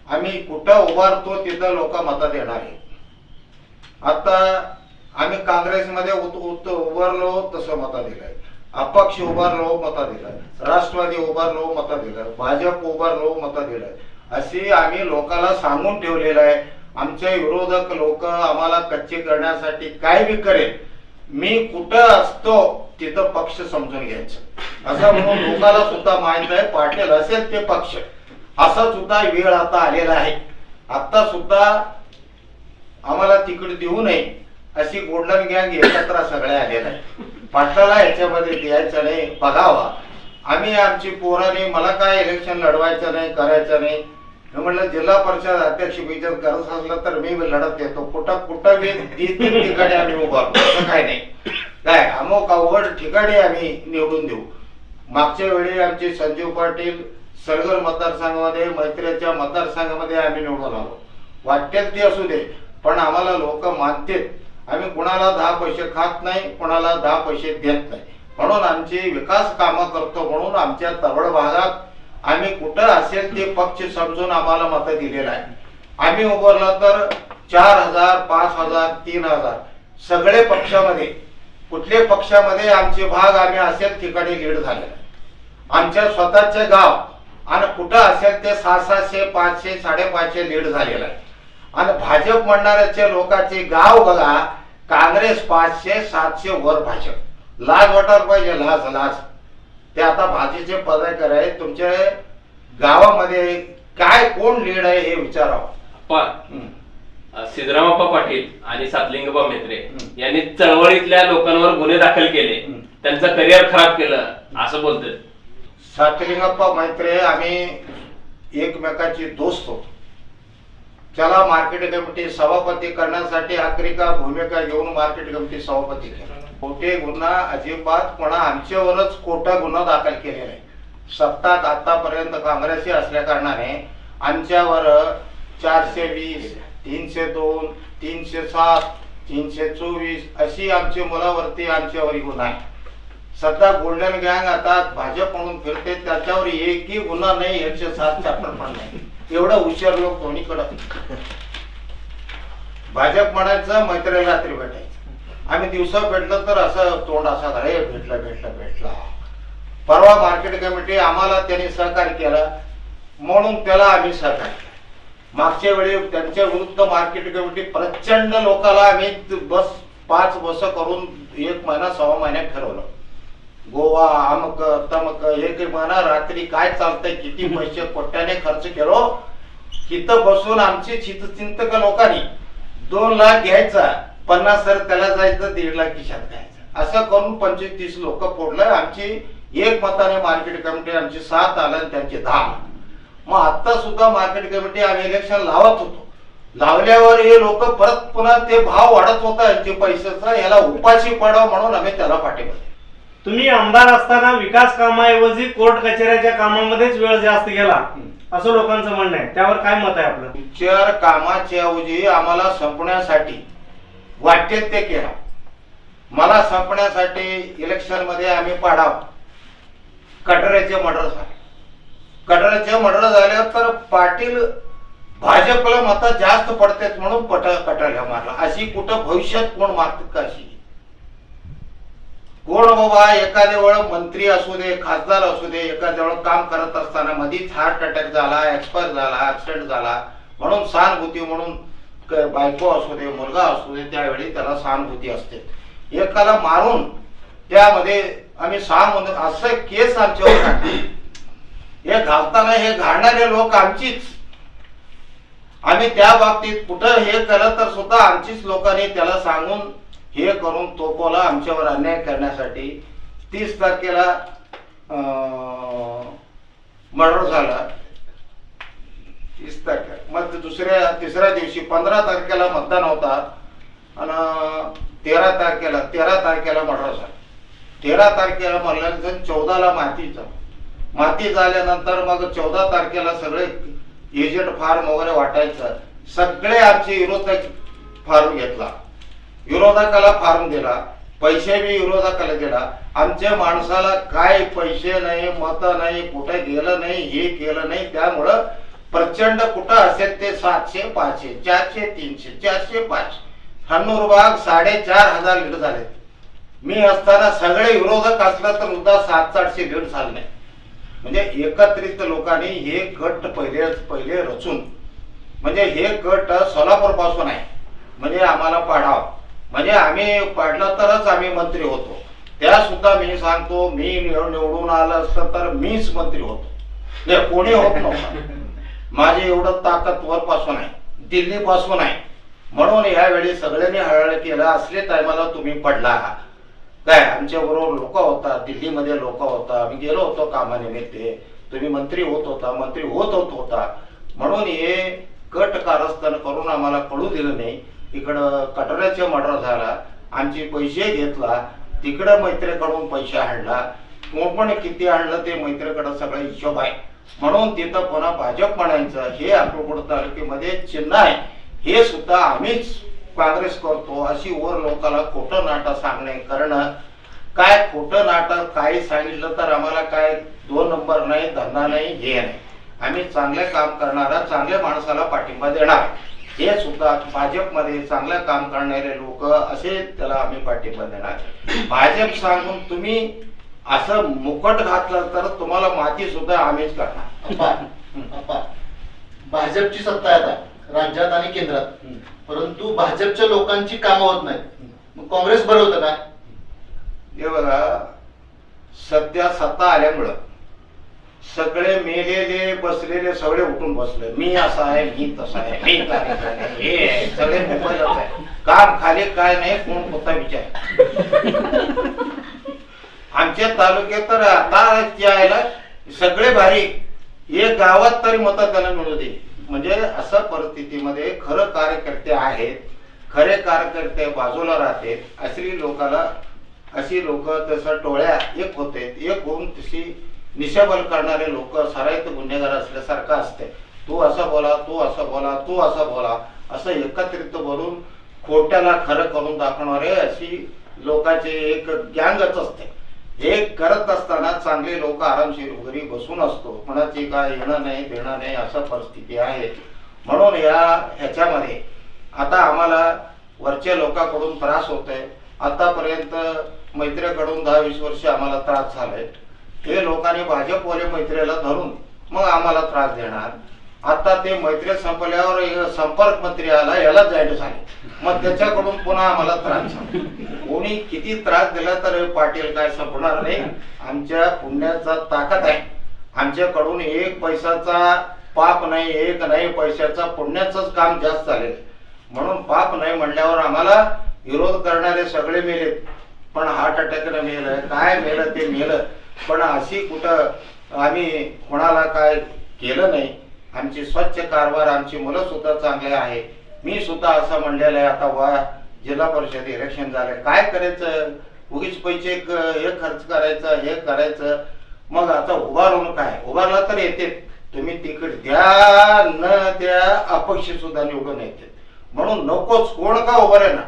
आम्ही कुठं उभारतो तिथं लोक मतं देणार आहे. आता आम्ही काँग्रेसमध्ये उभारलो तसं मतं दिलंय, अपक्ष उभारलो मतं दिलंय, राष्ट्रवादी उभारलो मतं दिलं, भाजप उभारलो मतं दिलंय. अशी आम्ही लोकांना सांगून ठेवलेलं आहे. आमचे विरोधक लोक आम्हाला कच्चे करण्यासाठी काय बी करेल. मी कुठं असतो तिथं पक्ष समजून घ्यायचं असं म्हणून लोकांना सुद्धा माहित आहे. पाटील असेल ते पक्ष असा सुद्धा वेळ आता आलेला आहे. आता सुद्धा आम्हाला तिकीट देऊ नये अशी गोल्डन गँग एकत्र सगळ्या आलेल्या आहे. पाटलाला याच्यामध्ये द्यायचं नाही, बघावा. आम्ही आमची पोराने मला काय इलेक्शन लढवायचं नाही, करायचं नाही. मी म्हटलं जिल्हा परिषद अध्यक्ष विजय करत असलं तर मी लढत येतो. कुठं बी ठिकाणी आम्ही उभारतो असं काय नाही. काय अमुक अवघड ठिकाणी आम्ही निवडून देऊ. मागच्या वेळी आमचे संजीव पाटील सलगर मतदारसंघामध्ये, मैत्रीच्या मतदारसंघामध्ये आम्ही निवडून आलो. वाटेल ते असू दे पण आम्हाला लोक मानतात. आम्ही कुणाला 10 पैसे खात नाही, कुणाला 10 पैसे देत नाही. म्हणून आमची विकास कामं करतो. म्हणून आमच्या तळवळ भागात आम्ही कुठं असेल ते पक्ष समजून आम्हाला मतं दिलेलं आहे. आम्ही उभारला तर 4,000, 5,000, 3,000 सगळे पक्षामध्ये, कुठल्या पक्षामध्ये आमचे भाग आम्ही असेल ठिकाणी लीड झालेला आहे. आमच्या स्वतःचे गाव आणि कुठं असेल ते 600, 500, 550 लीड झालेला आहे. आणि भाजप म्हणणाऱ्याचे लोकांचे गाव बघा, काँग्रेस 500, 700 वर भाजप. लाज वाटायला पाहिजे, लाज लाज. ते आता भाजीचे पदाधिकारी आहेत, तुमच्या गावामध्ये काय कोण लीड आहे हे विचारावं. सिद्धरामप्पा पाटील आणि सातलिंगप्पा मेत्रे यांनी चळवळीतल्या लोकांवर गुन्हे दाखल केले, त्यांचं करिअर खराब केलं असं बोलतात. सातलिंगप्पा मैत्रे आम्ही एकमेकांची दोस्त होतो. त्याला मार्केट कमिटी सभापती करण्यासाठी आखरीका भूमिका घेऊन मार्केट कमिटी सभापती केला. खोटे गुन्हा अजिबात कोणा आमच्यावरच खोटा गुन्हा दाखल केलेला आहे. सत्तात आतापर्यंत काँग्रेसही असल्या कारणाने आमच्यावर 420, 302, 307, 324 अशी आमच्या मुलावरती आमच्यावर गुन्हा आहे. सध्या गोल्डन गँग आता भाजप म्हणून फिरते, त्याच्यावर एकही गुन्हा नाही, 107 चॅप्टर पण नाही. एवढं हुशार लोक दोन्हीकडं. भाजप म्हणायचं, मैत्रीला रात्री भेटायचं. आम्ही दिवसा भेटलं तर असं तोंड असा अरे भेटला. परवा मार्केट कमिटी आम्हाला त्यांनी सहकार्य केलं म्हणून त्याला आम्ही सहकार्य केलं. मागच्या वेळी त्यांच्या विरुद्ध मार्केट कमिटी प्रचंड लोकांना आम्ही 5 बस करून 1 महिना 6 महिन्यात ठरवलं. गोवा अमक तमक 1 महिना रात्री काय चालतंय, किती पैसे कोट्याने खर्च केलो. तिथं बसून आमची चिंतक लोकांनी 2 लाख घ्यायचा, 50 सर त्याला जायचं, 1.5 लाख खिशात घ्यायचं, असं करून 25-30 लोक फोडलं. आमची एक मताने मार्केट कमिटी आमची 7 आलं, त्यांचे 10. मग आता सुद्धा मार्केट कमिटी आम्ही इलेक्शन लावत होतो. लावल्यावर हे लोक परत पुन्हा ते भाव वाढत होता यांचे पैशाचा, याला उपाशी पडावं म्हणून आम्ही त्याला पाठिंबा दिला. तुम्ही आमदार असताना विकास कामाऐवजी कोर्ट कचेऱ्याच्या कामामध्येच वेळ जास्त गेला असं लोकांचं म्हणणं आहे, त्यावर काय मत आहे आपलं? विचार कामाच्या ऐवजी आम्हाला संपण्यासाठी वाटेल ते केला. मला संपण्यासाठी इलेक्शन मध्ये आम्ही पाडाव. कटऱ्याचे मर्डर झाले. कटऱ्याचे मर्डर झाल्यावर तर पाटील भाजपला मत जास्त पडतात म्हणून कटऱ्याला मारला. अशी कुठं भविष्यात कोण मारतात का? अशी कोण बाबा एखाद्या वेळ मंत्री असू दे, खासदार असू दे, एखाद्या वेळ काम करत असताना मधीच हार्ट अटॅक झाला, एक्सपायर झाला, ऍक्सिडेंट झाला म्हणून सहानुभूती म्हणून बायको असू दे, मुलगा असू दे, त्यावेळी त्याला सहानुभूती असते. एकाला मारून त्यामध्ये आम्ही 6 म्हणून असं केस आमच्यावर काढले. हे घालताना हे घालणारे लोक आमचीच. आम्ही त्या बाबतीत कुठं हे केलं तर सुद्धा आमचीच लोकांनी त्याला सांगून हे करून तोपवला आमच्यावर अन्याय करण्यासाठी. 30 तारखेला मर्डर झाला. 30 तारखेला मग तिसऱ्या दिवशी 15 तारखेला मतदान होता आणि 13 तारखेला मर्डर झाला. 13 तारखेला मरल्यानंतर 14ला माती झाल्यानंतर मग 14 तारखेला सगळे एजंट फार्म वगैरे वाटायचं. सगळे आमचे विरोधक फार्म घेतला, विरोधकाला फार्म दिला, पैसे बी विरोधकाला दिला. आमच्या माणसाला काय पैसे नाही, मत नाही, कुठे गेलं नाही, हे केलं नाही. त्यामुळं प्रचंड कुठं असेल ते 700, 500, 400, 300, 400, 500 हनुरबाग 4,500 लीड झाले. मी असताना सगळे विरोधक असलं तर सुद्धा 700-800 लीड झाले नाही. म्हणजे एकत्रित लोकांनी हे गट पहिले रचून, म्हणजे हे गट सोलापूर पासून आहे, म्हणजे आम्हाला पाडाव, म्हणजे आम्ही पाडलं तरच आम्ही मंत्री होतो. त्या सुद्धा मी सांगतो, मी निवडून आलं असतं तर मीच मंत्री होतो, नाही कोणी होत नव्हतं. माझे एवढं ताकदवर पासून आहे, दिल्ली पासून आहे. म्हणून यावेळी सगळ्यांनी हळहळ केलं. असले टायमाला तुम्ही पडला काय? आमच्या बरोबर लोक होता, दिल्लीमध्ये लोक होता, आम्ही गेलो होतो कामानिमित्त. तुम्ही मंत्री होत होता म्हणून हे कट कारस्थान करून आम्हाला कळू दिलं नाही. इकडं कटऱ्याचे मर्डर झाला, आमचे पैसे घेतला, तिकडं मैत्रीकडून पैसे आणला. कोण किती आणलं ते मैत्रीकडं सगळं हिशोब आहे. म्हणून तिथं पुन्हा भाजप म्हणायचं हे अक्कलकोट तालुक्यामध्ये चिन्ह आहे, हे सुद्धा आम्हीच काँग्रेस करतो अशी वर लोकांना खोटं नाटक सांगणे करणं. काय खोटं नाटक काही सांगितलं तर आम्हाला काय 2 नंबर नाही, धंदा नाही, हे नाही. आम्ही चांगले काम करणारा, चांगल्या माणसाला पाठिंबा देणार. हे सुद्धा भाजपमध्ये चांगलं काम करणारे लोक असे त्याला आम्ही पाठिंबा देणार. भाजप सांगून तुम्ही असं मुकट घातलं तर तुम्हाला माती सुद्धा आम्हीच करणार. अप्पा, भाजपची सत्ता आहे आता राज्यात आणि केंद्रात, परंतु भाजपच्या लोकांची कामं होत नाहीत. मग काँग्रेस बरं होतं का? हे बघा, सध्या सत्ता आल्यामुळं सगळे मेलेले बसलेले सगळे उठून बसले. मी असा आहे, मी तसा आहे, मी कार्यक्रम आहे, हे आहे, सगळे मोबाईलच आहे. काम खाली काय नाही, कोण कोणता विचार. आमच्या तालुक्यात तर आता यायला सगळे भारी, एक गावात तरी मत त्याला मिळू दे. म्हणजे अशा परिस्थितीमध्ये खरं कार्यकर्ते आहेत, खरे कार्यकर्ते बाजूला राहते. अशी लोक तसं टोळ्या एक होते, एक होऊन तशी निशाबल करणारे लोक सराईत गुन्हेगार असल्यासारखं असते. तू असं बोला, तू असं बोला, तू असं बोला, असं एकत्रित बोलून खोट्याला खरं करून दाखवणारे अशी लोकांची एक गँगच असते. हे करत असताना चांगले लोक आरामशीर घरी बसून असतो, कोणाची काय येणं नाही देणं नाही अशा परिस्थिती आहे. म्हणून ह्याच्यामध्ये आता आम्हाला वरच्या लोकांकडून त्रास होतोय. आतापर्यंत मैत्रीकडून 10-20 वर्ष आम्हाला त्रास झालाय. हे लोकांनी भाजपवाले मैत्रीला धरून मग आम्हाला त्रास देणार. आता ते मैत्री संपल्यावर संपर्क मंत्री आला, याला जॉईंट झाले, मग त्याच्याकडून पुन्हा आम्हाला त्रास झाला. कोणी किती त्रास दिला तर पाटील काय संपणार नाही. आमच्या पुण्याचा ताकद आहे. आमच्याकडून एक पैशाचा पाप नाही, एक नाही पैशाचा पुण्याचंच काम जास्त झालेलं. म्हणून पाप नाही म्हणल्यावर आम्हाला विरोध करणारे सगळे मेलेत, पण हार्ट अटॅकनं मेलं, काय मेलं ते मेलं. पण अशी कुठं आम्ही कोणाला काय केलं नाही. आमची स्वच्छ कारभार, आमची मुलं सुद्धा चांगले आहे. मी सुद्धा असं म्हणलेलं आहे, आता जिल्हा परिषद इलेक्शन झालं, काय करायचं, उगीच पैसे हे खर्च करायचं, हे करायचं. मग आता उभारून काय, उभारला तर येते, तुम्ही तिकीट द्या न द्या, अपक्ष सुद्धा निवडून येते. म्हणून नकोच, कोण का उभं आहे ना.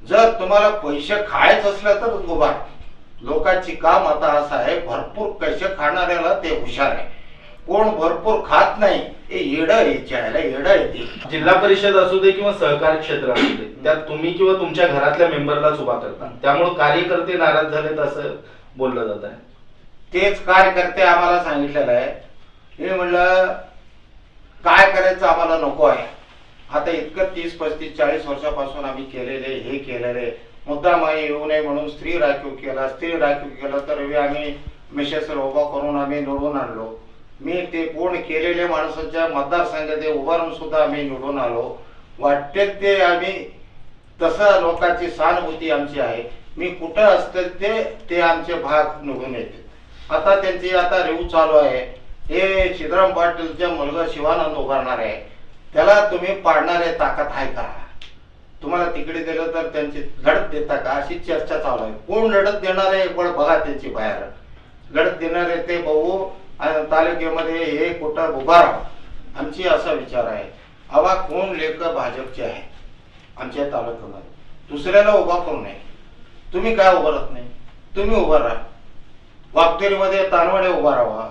जर तुम्हाला पैसे खायच असलं तर उभा. लोकांची काम आता असं आहे, भरपूर पैसे खाणाऱ्याला ते हुशार आहे. कोण भरपूर खात नाही हे येडं येते. जिल्हा परिषद असू दे किंवा सहकारी क्षेत्र असू दे, त्यात तुम्ही किंवा तुमच्या घरातल्या मेंबरलाच उभा करता, त्यामुळे कार्यकर्ते नाराज झालेत असं बोललं जात आहे. तेच कार्यकर्ते आम्हाला सांगितलेलं आहे. मी म्हणलं काय करायचं आम्हाला नको आहे. आता इतकं 30-35-40 वर्षापासून आम्ही हे केलेले मुद्दा माही येऊ नये म्हणून स्त्री राखीव केलं तर आम्ही मिसेसला उभा करून आम्ही निवडून आणलो. मी ते पूर्ण केलेले माणसाच्या मतदारसंघात उभारून सुद्धा आम्ही निवडून आलो. वाटते ते आम्ही तसं लोकांची सहानुभूती आमची आहे. मी कुठं असतील ते आमचे भाग निवडून येते. आता त्यांची रिव्ह्यू चालू आहे. हे सिद्धराम पाटीलचा मुलगा शिवानंद उभारणार आहे, त्याला तुम्ही पाडणारे ताकद आहे का? तुम्हाला तिकडे दिलं तर त्यांची लढत देता का, अशी चर्चा चालू आहे. कोण लढत देणार आहे बघा, त्यांची बाहेर लढत देणारे ते बघू. तालुक्यामध्ये हे कुठं उभा राहा, आमची असा विचार आहे. आवा कोण लेख भाजपचे आहे आमच्या तालुक्यामध्ये, दुसऱ्याला उभा करू नये. तुम्ही काय उभारत नाही, तुम्ही उभा राहा. वागतेरीमध्ये तानवडे उभा राहा,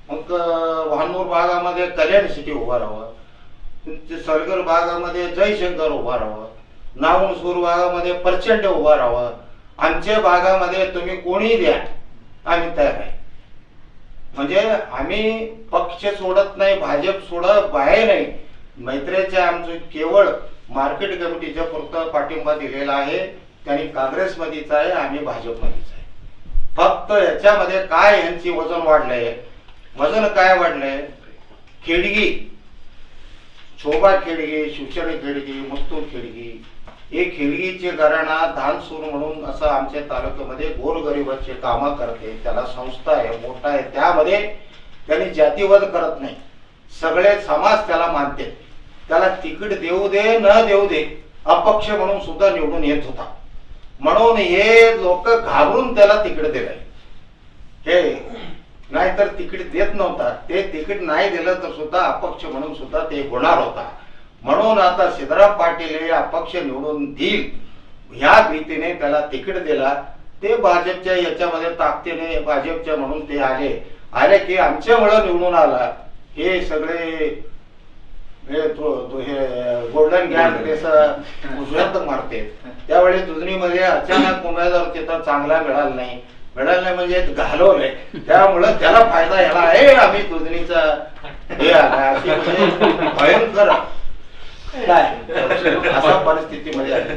मग वाहनूर भागामध्ये कल्याण सिटी उभा राहावं, सलगर भागामध्ये जयशंकर उभा राहावं, नावणसूर भागामध्ये प्रचंड उभा राहावं. आमच्या भागामध्ये तुम्ही कोणी द्या, आम्ही तयार आहे. म्हणजे आम्ही पक्ष सोडत नाही, भाजप सोडत बाहेर नाही. मैत्रीच्या आमचं केवळ मार्केट कमिटीच्या पुरतं पाठिंबा दिलेला आहे. त्यांनी काँग्रेसमध्येच आहे, आम्ही भाजपमध्येच आहे. फक्त याच्यामध्ये काय यांची वजन वाढलंय, वजन काय वाढलंय, खेडगी, शोभा खेडगी, शिवसेना खेडगी, मस्तूर खेडगी, हे खेडगीचे घराणा धान सूर म्हणून असं आमच्या तालुक्यामध्ये गोरगरिबाचे कामं करते. त्याला संस्था आहे, मोठा आहे. त्यामध्ये त्यांनी जातीवाद करत नाही, सगळे समाज त्याला मानते. त्याला तिकीट देऊ दे न देऊ दे, अपक्ष म्हणून सुद्धा निवडून येत होता. म्हणून हे लोक घाबरून त्याला तिकीट दिलंय. हे नाहीतर तिकीट देत नव्हता. ते तिकीट नाही दिलं तर सुद्धा अपक्ष म्हणून सुद्धा ते होणार होता. म्हणून आता सिद्धराम पाटील हे अपक्ष निवडून देईल ह्या भीतीने त्याला तिकीट दिला. ते भाजपच्या याच्यामध्ये ताकदीने भाजपच्या म्हणून ते आले की आमच्यामुळे निवडून आला. हे सगळे हे गोल्डन गँग उजव्यात मारते. त्यावेळी दुधनीमध्ये अचानक उमेदवार तिथं चांगला मिळाला नाही म्हणजे घालवलंय, त्यामुळं त्याला फायदा याला आहे. आम्ही दुधनीचा हे आला अशी म्हणजे भयंकर काय अशा परिस्थितीमध्ये आहे.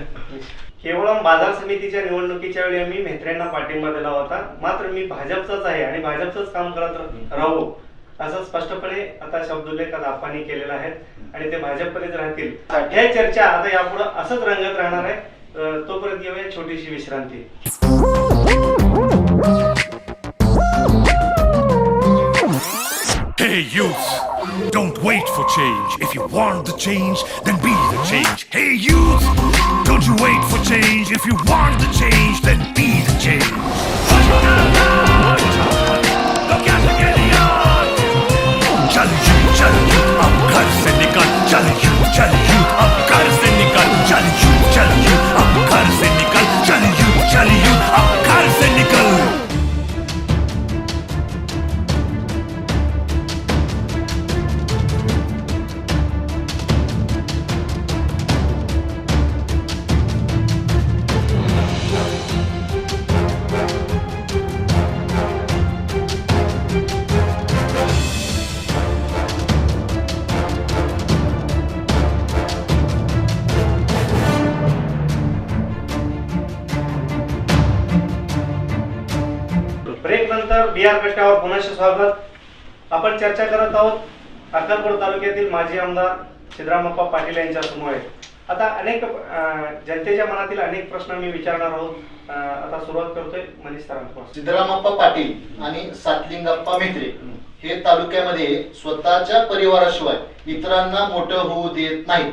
केवळ बाजार समितीच्या निवडणुकीच्या वेळी आम्ही म्हेत्रेंना पाठिंबा दिला होता, मात्र मी भाजपचाच आहे आणि भाजपचंच काम करत राहू असं स्पष्टपणे आता शब्दोल्लेख आप्पांनी केलेला आहे आणि ते भाजपमध्येच राहतील. हे चर्चा आता यापुढे असंच रंगत राहणार आहे. तोपर्यंत घेऊया छोटीशी विश्रांती. Hey youth, don't wait for change. If you want the change, then be the change. Hey youth, don't you wait for change. If you want the change, then be the change. Look at the Gideon. चल youth, अब घर से निकल. चल youth, अब घर से निकल. चल youth, अब घर से निकल. चल youth, अब घर से निकल. ब्रेक नंतर बिहार कट्ट्यावर पुन्हा स्वागत. आपण चर्चा करत आहोत अक्कलकोट तालुक्यातील माजी आमदार सिद्धरामप्पा पाटील यांच्या समोर. आता अनेक जनतेच्या मनातील अनेक प्रश्न मी विचारणार आहोत. आता सुरुवात करतोय मनीष सरांपासून. सिद्धरामप्पा पाटील आणि सातलिंगप्पा म्हेत्रे हे तालुक्यामध्ये स्वतःच्या परिवाराशिवाय इतरांना मोठं होऊ देत नाहीत.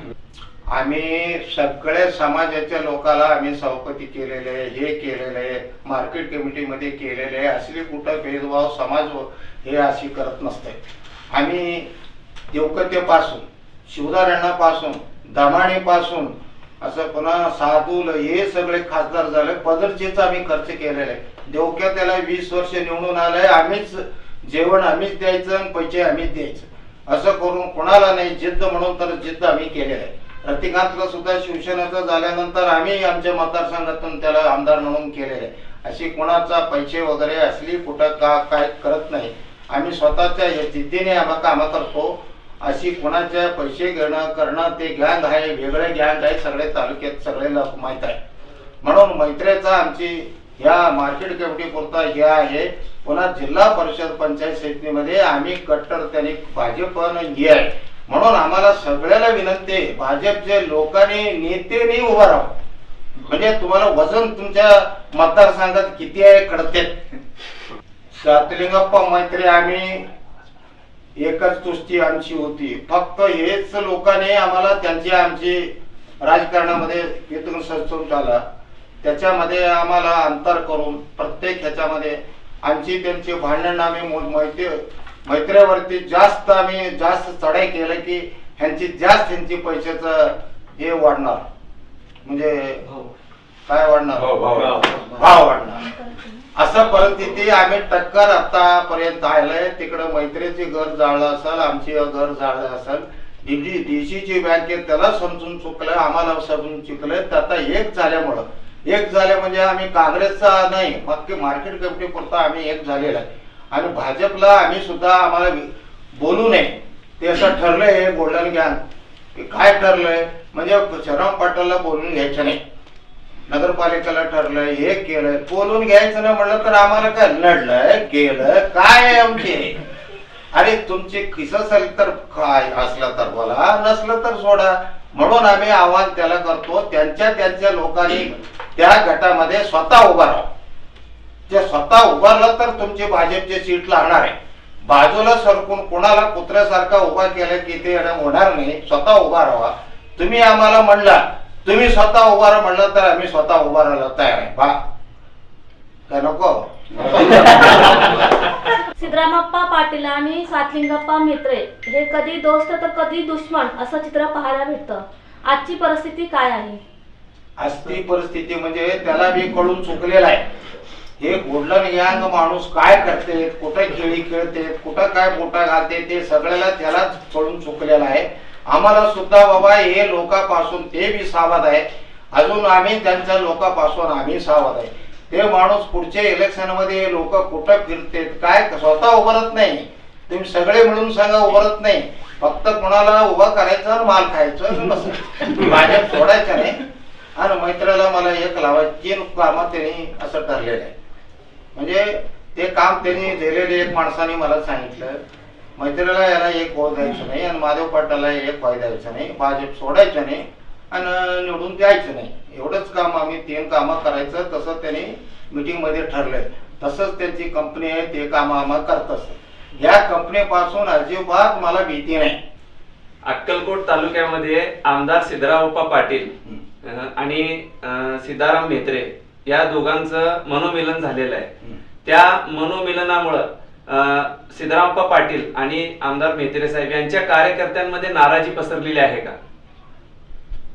आम्ही सगळ्या समाजाच्या लोकांना आम्ही सभापती केलेले, हे केलेले, मार्केट कमिटीमध्ये केलेले. असली कुठं भेदभाव समाज हे अशी करत नसते. आम्ही देवकतेपासून, शिवदारांपासून, दमाणीपासून असं पुन्हा साधूल हे सगळे खासदार झाले. पदरचेच आम्ही खर्च केलेले. देवक्या त्याला 20 वर्ष निवडून आलंय. आम्हीच जेवण आम्हीच द्यायचं आणि पैसे आम्हीच द्यायचं असं करून कोणाला नाही. जिद्द म्हणून तर जिद्द आम्ही केलेलं आहे. प्रतिकातलं सुद्धा शिवसेनेचं झाल्यानंतर आम्ही आमच्या मतदारसंघातून त्याला आमदार म्हणून केलेलं आहे. अशी कोणाचा पैसे वगैरे असली कुठं काय करत नाही. आम्ही स्वतःच्या जिद्दीने आम्हाला कामं करतो. अशी कोणाच्या पैसे घेणं करणं ते गँग आहे, वेगळे गँग आहे. सगळे तालुक्यात सगळ्याला माहीत आहे. म्हणून मैत्रेचा आमची ह्या मार्केट कमिटी पुरता हे आहे. पुन्हा जिल्हा परिषद पंचायत समितीमध्ये आम्ही कट्टर त्यांनी भाजप हे आहे. म्हणून आम्हाला सगळ्याला विनंती आहे, भाजपच्या लोकांनी नेत्याने उभा राहा. म्हणजे तुम्हाला वजन तुमच्या मतदारसंघात किती आहे कळते. सातलिंगप्पा मैत्री आम्ही एकच तुष्टी आमची होती. फक्त हेच लोकांनी आम्हाला त्यांची आमची राजकारणामध्ये इथून सचून झाला. त्याच्यामध्ये आम्हाला अंतर करून प्रत्येक ह्याच्यामध्ये आमची त्यांची भांडण आम्ही मैत्र्यावरती आम्ही जास्त चढाई केलं की ह्यांची पैशाचं हे वाढणार. म्हणजे काय वाढणार, भाव वाढणार. असं परिस्थिती आम्ही टक्कर आतापर्यंत आलंय. तिकडं मैत्रीचे घर जाळलं असेल, आमची घर जाळलं असेल. डीसीची बँकेत त्याला समजून चुकलं, आम्हाला समजून चुकलं. आता एक झाल्या म्हणजे आम्ही काँग्रेसचा नाही फक्त मार्केट कमिटी पुरता आम्ही एक झालेला आहे. आणि भाजपला आम्ही सुद्धा आम्हाला बोलू नये ते असं ठरलंय. हे गोल्डन गँग काय ठरलंय म्हणजे शरम पाटलाला बोलून घ्यायचं नाही. नगरपालिकेला ठरलंय, हे केलंय, बोलून घ्यायचं नाही म्हणलं तर आम्हाला काय लढलंय केलं काय आमचे. अरे तुमचे किस असेल तर काय असलं तर बोला, नसलं तर सोडा. म्हणून आम्ही आव्हान त्याला करतो, त्यांच्या लोकांनी त्या गटामध्ये स्वतः उभा राहा. जे स्वतः उभारलं तर तुमची भाजपची सीट लागणार आहे. बाजूला सरकून कोणाला कुत्र्यासारखा उभा केलं की ते होणार नाही. स्वतः उभा राहा. तुम्ही आम्हाला म्हणला, तुम्ही स्वतः उभा राहा म्हणलं तर आम्ही स्वतः उभा राहायला तयार आहे. बा काय नको. सिद्धरामप्पा पाटील आणि सातलिंगप्पा म्हेत्रे हे कधी दोस्त तर कधी दुश्मन असं चित्र पाहायला भेटतं. आजची परिस्थिती काय आहे? आजची परिस्थिती म्हणजे त्याला बी कळून चुकलेला आहे. हे गोल्डन गँग माणूस काय करते, कुठे खेळी खेळते, कुठं काय मोठा घालते ते सगळ्याला त्यालाच कळून चुकलेला आहे. आम्हाला सुद्धा बाबा हे लोकांपासून ते बी सावध आहे, अजून आम्ही त्यांच्या लोकांपासून आम्ही सावध आहे. ते माणूस पुढच्या इलेक्शन मध्ये लोक कुठं फिरते काय स्वतः उभारत नाही. तुम्ही सगळे मिळून सांगा उभारत नाही, फक्त कोणाला उभा करायचं आणि माल खायचं भाजप सोडायचं नाही. आणि मैत्रीला मला एक लावायचं 3 कामं त्यांनी असं ठरलेलं आहे. म्हणजे ते काम त्यांनी दिलेले एक माणसाने मला सांगितलं, मैत्रीला याला एक वाव द्यायचं नाही आणि माधव पाटलाला एक वाव द्यायचं नाही, भाजप सोडायचं नाही आणि निवडून द्यायचं नाही. एवढंच काम आम्ही 3 कामं करायचं तसं त्यांनी मीटिंग मध्ये ठरलंय. तसंच त्यांची कंपनी आहे, ते काम आम्हाला करत असत. या कंपनीपासून अजिबात मला भीती नाही. अक्कलकोट तालुक्यामध्ये आमदार सिद्धरामप्पा पाटील आणि सीताराम म्हेत्रे या दोघांचं मनोमिलन झालेलं आहे. त्या मनोमिलनामुळं सिद्धरामप्पा पाटील आणि आमदार म्हेत्रे साहेब यांच्या कार्यकर्त्यांमध्ये नाराजी पसरलेली आहे का?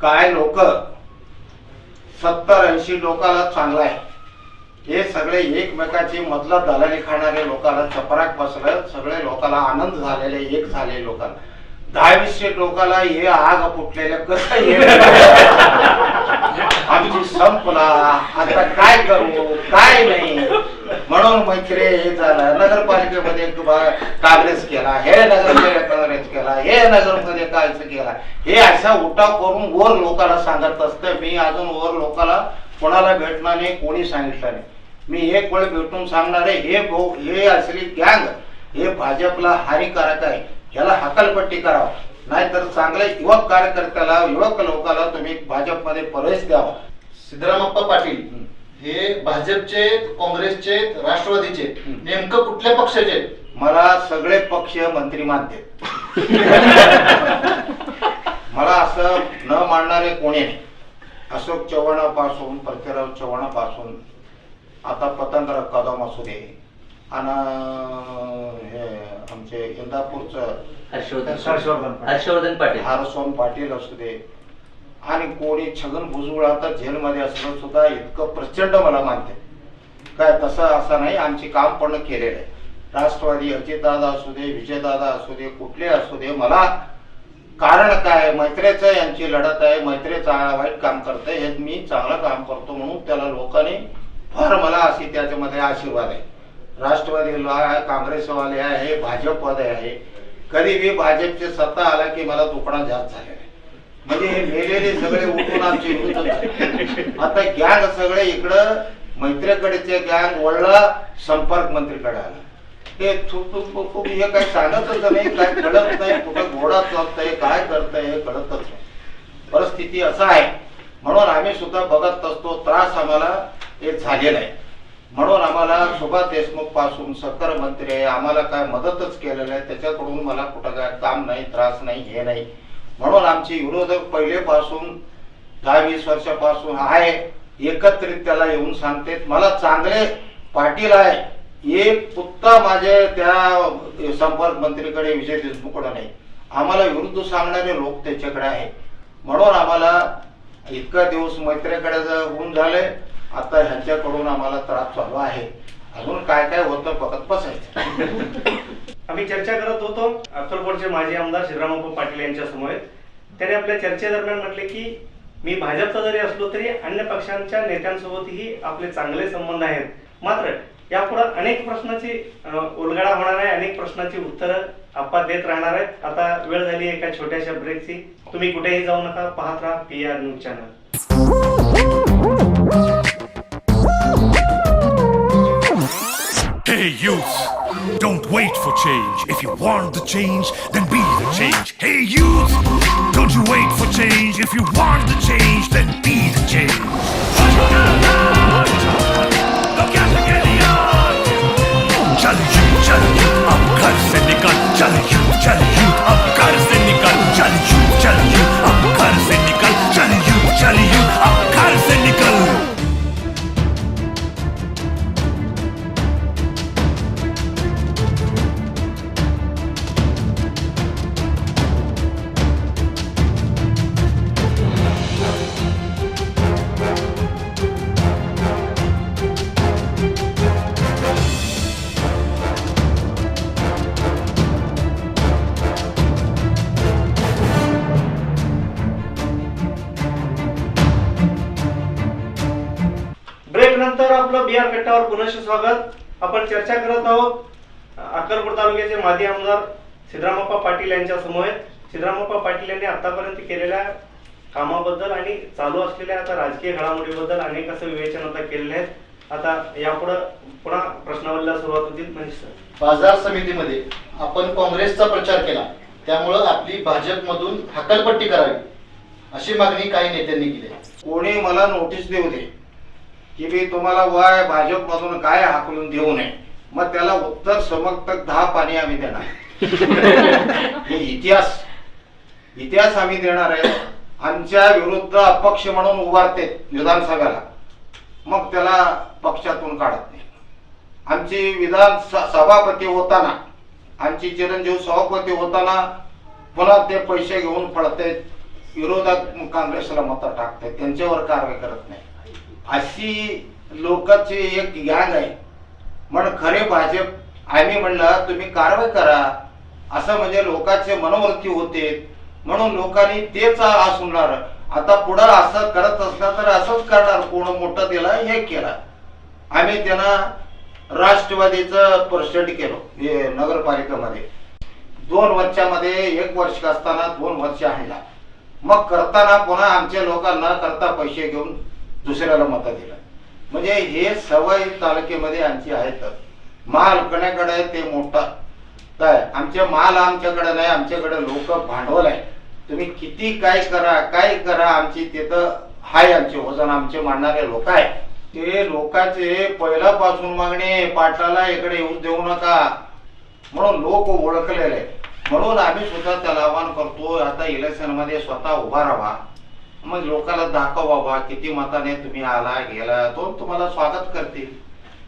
काय लोक 70-80 लोकाला चांगला आहे, हे सगळे एकमेकाची मधला दलाली खाणारे लोकांना चपराक बसलं, सगळे लोकांना आनंद झालेले, एक झाले लोकांना 10-20 लोकांना हे आग फुटलेलं कसं आमची संपला, आता काय करू काय नाही. म्हणून मैत्री हे झालं. नगरपालिकेमध्ये काँग्रेस केला, हे नगरपालिका काँग्रेस केला, हे नगरमध्ये काय केला, हे असा उठाव करून वर लोकांना सांगत असतं. मी अजून वर लोकांना कोणाला भेटणार नाही, कोणी सांगितलं नाही. मी एक वेळ भेटून सांगणार आहे, हे असली गँग हे भाजपला हानिकारक आहे, याला हकालपट्टी करावं. नाहीतर चांगले युवक कार्यकर्त्याला युवक लोकांना तुम्ही भाजपमध्ये प्रवेश द्यावा. सिद्धरामप्पा पाटील हे भाजपचे, काँग्रेसचे, राष्ट्रवादीचे, नेमकं कुठल्या पक्षाचे? मला सगळे पक्ष मंत्री मानते. मला असं न मानणारे कोणी नाही. अशोक चव्हाणापासून, पृथ्वीराज चव्हाणापासून, आता पतंगराव कदम असू दे, आणि हे आमचे इंदापूरचं हर्षवर्धन पाटील, हरसोन पाटील असू दे, आणि कोणी छगन भुजबळ आता जेलमध्ये असलं सुद्धा इतकं प्रचंड मला मानते. काय तसं असं नाही, आमची काम पण केलेलं आहे. राष्ट्रवादी अजितदादा असू दे, विजयदादा असू दे, कुठले असू दे, मला कारण काय मैत्रीचं यांची लढत आहे. मैत्री चांगला वाईट काम करते, हे मी चांगलं काम करतो म्हणून त्याला लोकांनी फार मला अशी त्याच्यामध्ये आशीर्वाद आहे. राष्ट्रवादीला आहे, काँग्रेसवाले आहे, भाजपवाले आहे. कधी बी भाजपची सत्ता आला की मला दुखणा जास्त झालेला आहे. म्हणजे हे मेलेले सगळे उठून आमचे विरुद्ध. आता गँग सगळे इकडं मैत्रीकडेचे गँग वळला संपर्क मंत्रीकडे आला. हे हे काही सांगतच नाही, काय कळत नाही, कुठं घोडा चालतंय, काय करतंय हे कळतच नाही. परिस्थिती असं आहे. म्हणून आम्ही सुद्धा बघत असतो, त्रास आम्हाला हे झालेला आहे. म्हणून आम्हाला सुभाष देशमुख पासून सहकार मंत्री आहे, आम्हाला काय मदतच केलेलं आहे. त्याच्याकडून मला कुठं काय काम नाही, त्रास नाही, हे नाही. म्हणून आमचे विरोधक पहिलेपासून 10-20 वर्षापासून आहे, एकत्रित त्याला येऊन सांगते. मला चांगले पाटील आहे, एक पुत्ता माझे त्या संपर्क मंत्रीकडे विजय देशमुखकडे नाही. आम्हाला विरुद्ध सांगणारे लोक त्याच्याकडे आहे. म्हणून आम्हाला इतका दिवस मैत्रीकडे होऊन झाले, आता ह्यांच्याकडून आम्हाला त्रास चालू आहे. अजून काय काय होतं बघत बसायचं. आम्ही चर्चा करत होतो अक्कलकोटचे माजी आमदार सिद्धरामप्पा पाटील यांच्या समोर. त्याने आपल्या चर्चेदरम्यान म्हटले की मी भाजपचा जरी असलो तरी अन्य पक्षांच्या नेत्यांसोबतही आपले चांगले संबंध आहेत. मात्र यापुढे अनेक प्रश्नाची उलगडा होणार आहे, अनेक प्रश्नाची उत्तरं आपण देत राहणार आहेत. आता वेळ झाली एका छोट्याशा ब्रेकची. तुम्ही कुठेही जाऊ नका, पाहत राहा PR news channel. Hey youth, don't wait for change. If you want the change, then be the change. Hey youth, don't you wait for change. If you want the change, then be the change. Look at the Gideon. चल youth, अब घर से निकल. चल youth, अब घर से निकल. चल youth, अब घर से निकल. चल youth, अब घर से निकल. विश्रांतीनंतर आपलं बिहार कट्टावर पुनश्च स्वागत। आपण चर्चा करत आहोत अक्कलकोट तालुक्याचे माजी आमदार सिद्धरामप्पा पाटील यांच्या समोर। सिद्धरामप्पा पाटील यांनी आतापर्यंत केलेल्या कामाबद्दल आणि चालू असलेल्या आता राजकीय घडामोडीबद्दल अनेक असं विवेचन आता केलेले आहेत। आता यापुढे पुन्हा प्रश्नावलीला सुरुवात होतील। म्हणजे बाजार समितीमध्ये आपण काँग्रेसचा प्रचार केला, त्यामुळं आपली भाजपमधून हकालपट्टी करावी अशी मागणी काही नेत्यांनी केली आहे। कोणी मला नोटीस देऊ दे की मी तुम्हाला वाय भाजपमधून काय हाकलून देऊ नये, मग त्याला उत्तर समर्थक 10 पाणी आम्ही देणार। हे इतिहास आम्ही देणार आहे। आमच्या विरुद्ध अपक्ष म्हणून उभारते विधानसभेला, मग त्याला पक्षातून काढत नाही। आमची विधान सभापती होताना, आमची चिरंजीव सभापती होताना पुन्हा ते पैसे घेऊन पळते, विरोधात काँग्रेसला मतं टाकते, त्यांच्यावर कारवाई करत नाही। अशी लोकांची एक गँग आहे। म्हणून खरे भाजप आम्ही म्हणलं तुम्ही कारवाई करा, असं म्हणजे लोकांचे मनोवृत्ती होते, म्हणून लोकांनी तेच असणार। आता पुढं असं करत असलं तर असंच करणार, कोण मोठं दिला हे केला। आम्ही त्यांना राष्ट्रवादीचं प्रेसिडेंट केलो हे नगरपालिकेमध्ये 2 वर्षामध्ये 1 वर्ष असताना 2 वर्ष आणला, मग करताना पुन्हा आमच्या लोकांना करता पैसे घेऊन दुसऱ्याला मत दिलं। म्हणजे हे सवय तालुक्यामध्ये आमची आहेत। माल कोणाकडे आहे ते मोठं काय, आमचे माल आमच्याकडे नाही, आमच्याकडे लोक भांडवल आहे। तुम्ही किती काय करा आमची तिथं हाय, आमचे वजन आमचे मांडणारे लोक आहे। ते लोकांचे पहिल्यापासून मागणे पाटलाला इकडे येऊ देऊ नका म्हणून लोक ओळखलेले आहे। म्हणून आम्ही सुद्धा त्याला आवाहन करतो, आता इलेक्शन मध्ये स्वतः उभा राहा, मग लोकांना दाखवा बाबा किती मताने तुम्ही आला गेला, तो तुम्हाला स्वागत करतील।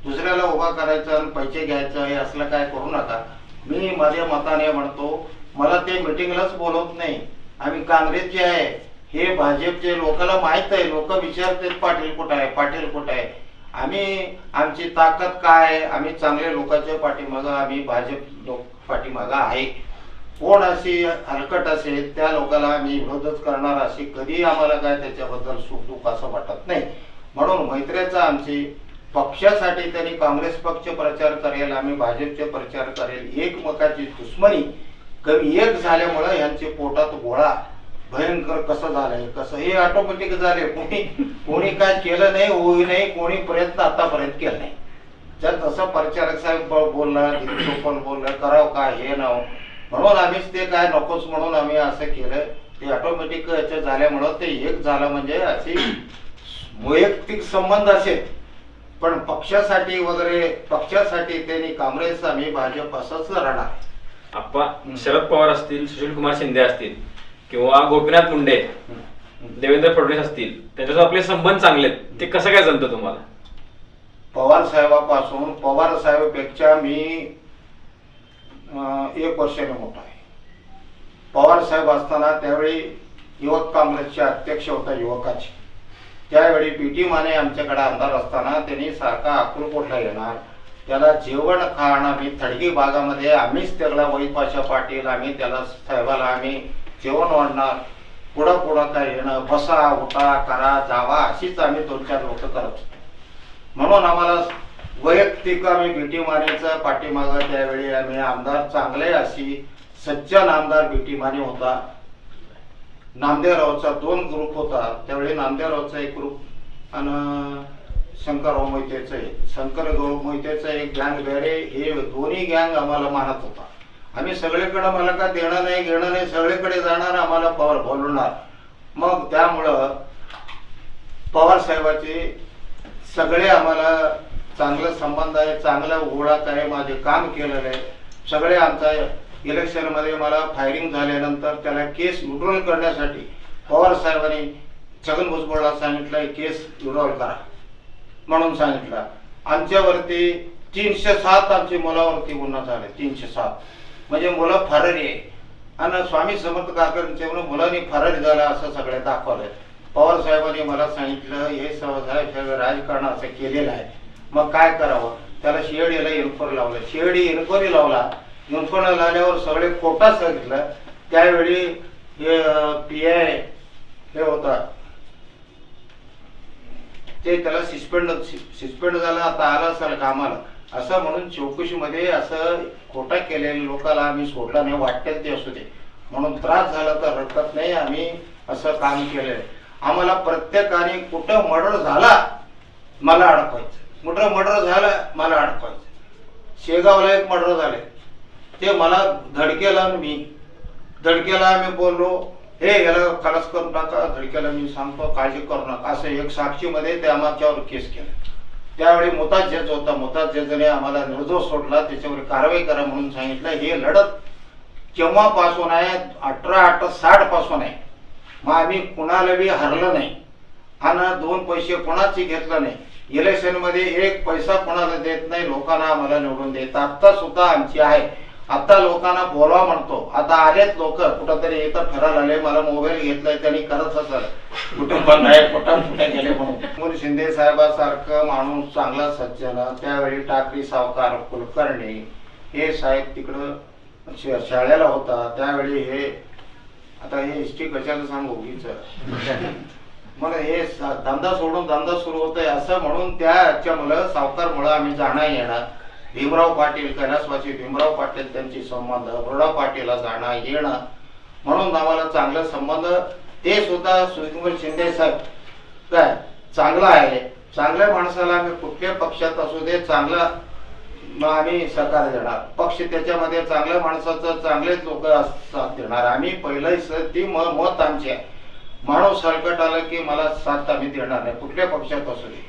दुसऱ्याला उभा करायचं आणि पैसे घ्यायचं हे असलं काय करू नका। मी माझ्या मताने म्हणतो, मला ते मिटिंगलाच बोलवत नाही। आम्ही काँग्रेसचे आहे, हे भाजपचे लोकांना माहित आहे, लोक विचारतात पाटील कुठं आहे, पाटील कुठं आहे। आम्ही आमची ताकद काय आहे, आम्ही चांगल्या लोकांच्या पाठीमागं, आम्ही भाजप लोक पाठीमागं आहे। कोण अशी हलकट असेल त्या लोकांना आम्ही विरोधच करणार, अशी कधी आम्हाला काय त्याच्याबद्दल सुख दुःख असं वाटत नाही। म्हणून मैत्रीचा आमची पक्षासाठी त्यांनी काँग्रेस पक्ष प्रचार करेल, आम्ही भाजपचे प्रचार करेल। एकमेकाची दुश्मनी कमी एक झाल्यामुळे यांचे पोटात गोळा भयंकर कसं झालंय, कसं हे ऑटोमॅटिक झाले। कोणी काय केलं नाही, होई नाही, कोणी प्रयत्न आतापर्यंत केला नाही। जर तसं प्रचारक साहेब बोललं, पण बोललं करावं काय हे नाव, म्हणून आम्हीच ते काय नकोच म्हणून आम्ही असं केलं। ते ऑटोमॅटिक याचं झाल्यामुळं ते एक झालं, म्हणजे अशी वैयक्तिक संबंध असेल, पण पक्षासाठी वगैरे पक्षासाठी त्यांनी काँग्रेस आम्ही भाजप असंच राहणार। आप्पा शरद पवार असतील, सुशील कुमार शिंदे असतील किंवा गोपीनाथ मुंडे, देवेंद्र फडणवीस असतील, त्यांच्यासोबत आपले संबंध चांगले आहेत, ते कसं काय जमतं तुम्हाला? पवार साहेबापासून, पवार साहेबापेक्षा मी 1 वर्षाने मोठा आहे। पवार साहेब असताना त्यावेळी युवक काँग्रेसचे अध्यक्ष होता युवकाचे, त्यावेळी पीटी माने आमच्याकडे आमदार असताना त्यांनी सारखा अक्कलकोटला येणार, त्याला जेवण खाणं, मी थडगी भागामध्ये आम्हीच त्याला वैद पाशा पाटील आम्ही त्याला साहेबाला आम्ही जेवण वाढणार, पुढं काय येणं, बसा उठा करा जावा, अशीच आम्ही 2-4 लोक करत। म्हणून आम्हाला वैयक्तिक आम्ही बीटी मानेचा पाठीमागं त्यावेळी आम्ही आमदार चांगले अशी सज्जन आमदार बीटी माने होता। नामदेवरावचा 2 ग्रुप होता, त्यावेळी नामदेवरावचा एक ग्रुप आणि शंकरराव मोहितेचं एक, शंकरराव मोहितेचं एक गँग वेरे, हे दोन्ही गँग आम्हाला मानत होता। आम्ही सगळीकडे मला काय देणं नाही घेणं नाही, सगळीकडे जाणार, आम्हाला पवार बोलवणार। मग त्यामुळं पवार साहेबाचे सगळे आम्हाला चांगलं संबंध आहे, चांगला ओळख आहे, माझे काम केलेलं आहे सगळे। आमचा इलेक्शनमध्ये मला फायरिंग झाल्यानंतर त्याला केस विड्रॉल करण्यासाठी पवार साहेबांनी छगन भुजबळला सांगितलं केस विड्रॉल करा म्हणून सांगितलं। आमच्यावरती 307 आमची मुलावरती गुन्हा झाले, 307 म्हणजे मुलं फरारी आहे। आणि स्वामी समर्थ काकांच्या मुलांनी फरारी झाला असं सगळं दाखवलंय। पवार साहेबांनी मला सांगितलं हे साहेब राजकारण असं केलेलं आहे, मग काय करावं, त्याला शिर्डीला इन्क्वायरी लावलं, शिर्डी इन्क्वायरी लावला, इन्क्वायरी लावल्यावर सगळे कोटा सांगितलं। त्यावेळी हे PI हे होता ते त्याला सस्पेंड झालं, आता आला असेल कामाला असं म्हणून चौकशीमध्ये असं खोटा केलेल्या लोकांना आम्ही सोडला नाही, वाटेल ते असू दे म्हणून त्रास झाला तर हरकत नाही, आम्ही असं काम केलंय. आम्हाला प्रत्येकाने कुठं मर्डर झाला मला अडकवायचं, कुठं मर्डर झालं मला अडकवायचं. शेगावला एक मर्डर झाले, ते मला धडकेला, आम्ही बोललो हे याला खलास करून टाका, धडकेला मी सांगतो काळजी करू नका असं एक साक्षीमध्ये ते आमच्यावर केस केला. त्यावेळी मुताज जज होता, मुताज जजने आम्हाला निर्दोष सोडला, त्याच्यावर कारवाई करा म्हणून सांगितलं. हे लढत केव्हापासून आहे, 1860 पासून आहे. मग आम्ही कुणाला बी हरलं नाही आणि 2 पैसे कोणाचे घेतलं नाही. इलेक्शन मध्ये 1 पैसा कोणाला देत नाही, लोकांना आम्हाला निवडून देत. आता सुद्धा आमची आहे, आता लोकांना बोलवा म्हणतो. आता आलेत लोक, कुठंतरी येतं फिरायला आले, मला मोबाईल घेतलाय त्यांनी करत असेल कुठं बंद आहे कुठे गेले म्हणून. शिंदे साहेबासारखं माणूस चांगला सज्जन, त्यावेळी टाकळी सावकार कुलकर्णी हे साहेब तिकडं शाळेला होता त्यावेळी. हे आता हे हिस्ट्री कशाला सांगू उगीच, मला हे धंदा सोडून धंदा सुरू होतोय असं म्हणून त्याच्यामुळं सावकारमुळं आम्ही जाणं येणार. भीमराव पाटील, कैलासवासी भीमराव पाटील त्यांची संबंध, बरोडा पाटीलला जाणं येणं म्हणून आम्हाला चांगला संबंध. ते सुद्धा सुशीलकुमार शिंदे साहेब काय चांगला आहे, चांगल्या माणसाला आम्ही कुठल्या पक्षात असू दे चांगला आम्ही सहकार्य देणार. पक्ष त्याच्यामध्ये चांगल्या माणसाचं चांगलेच लोक साथ देणार. आम्ही पहिलंच ती मत आमची आहे, माणूस हलकट आलं की मला साथ आम्ही देणार नाही कुठल्या पक्षात असू दे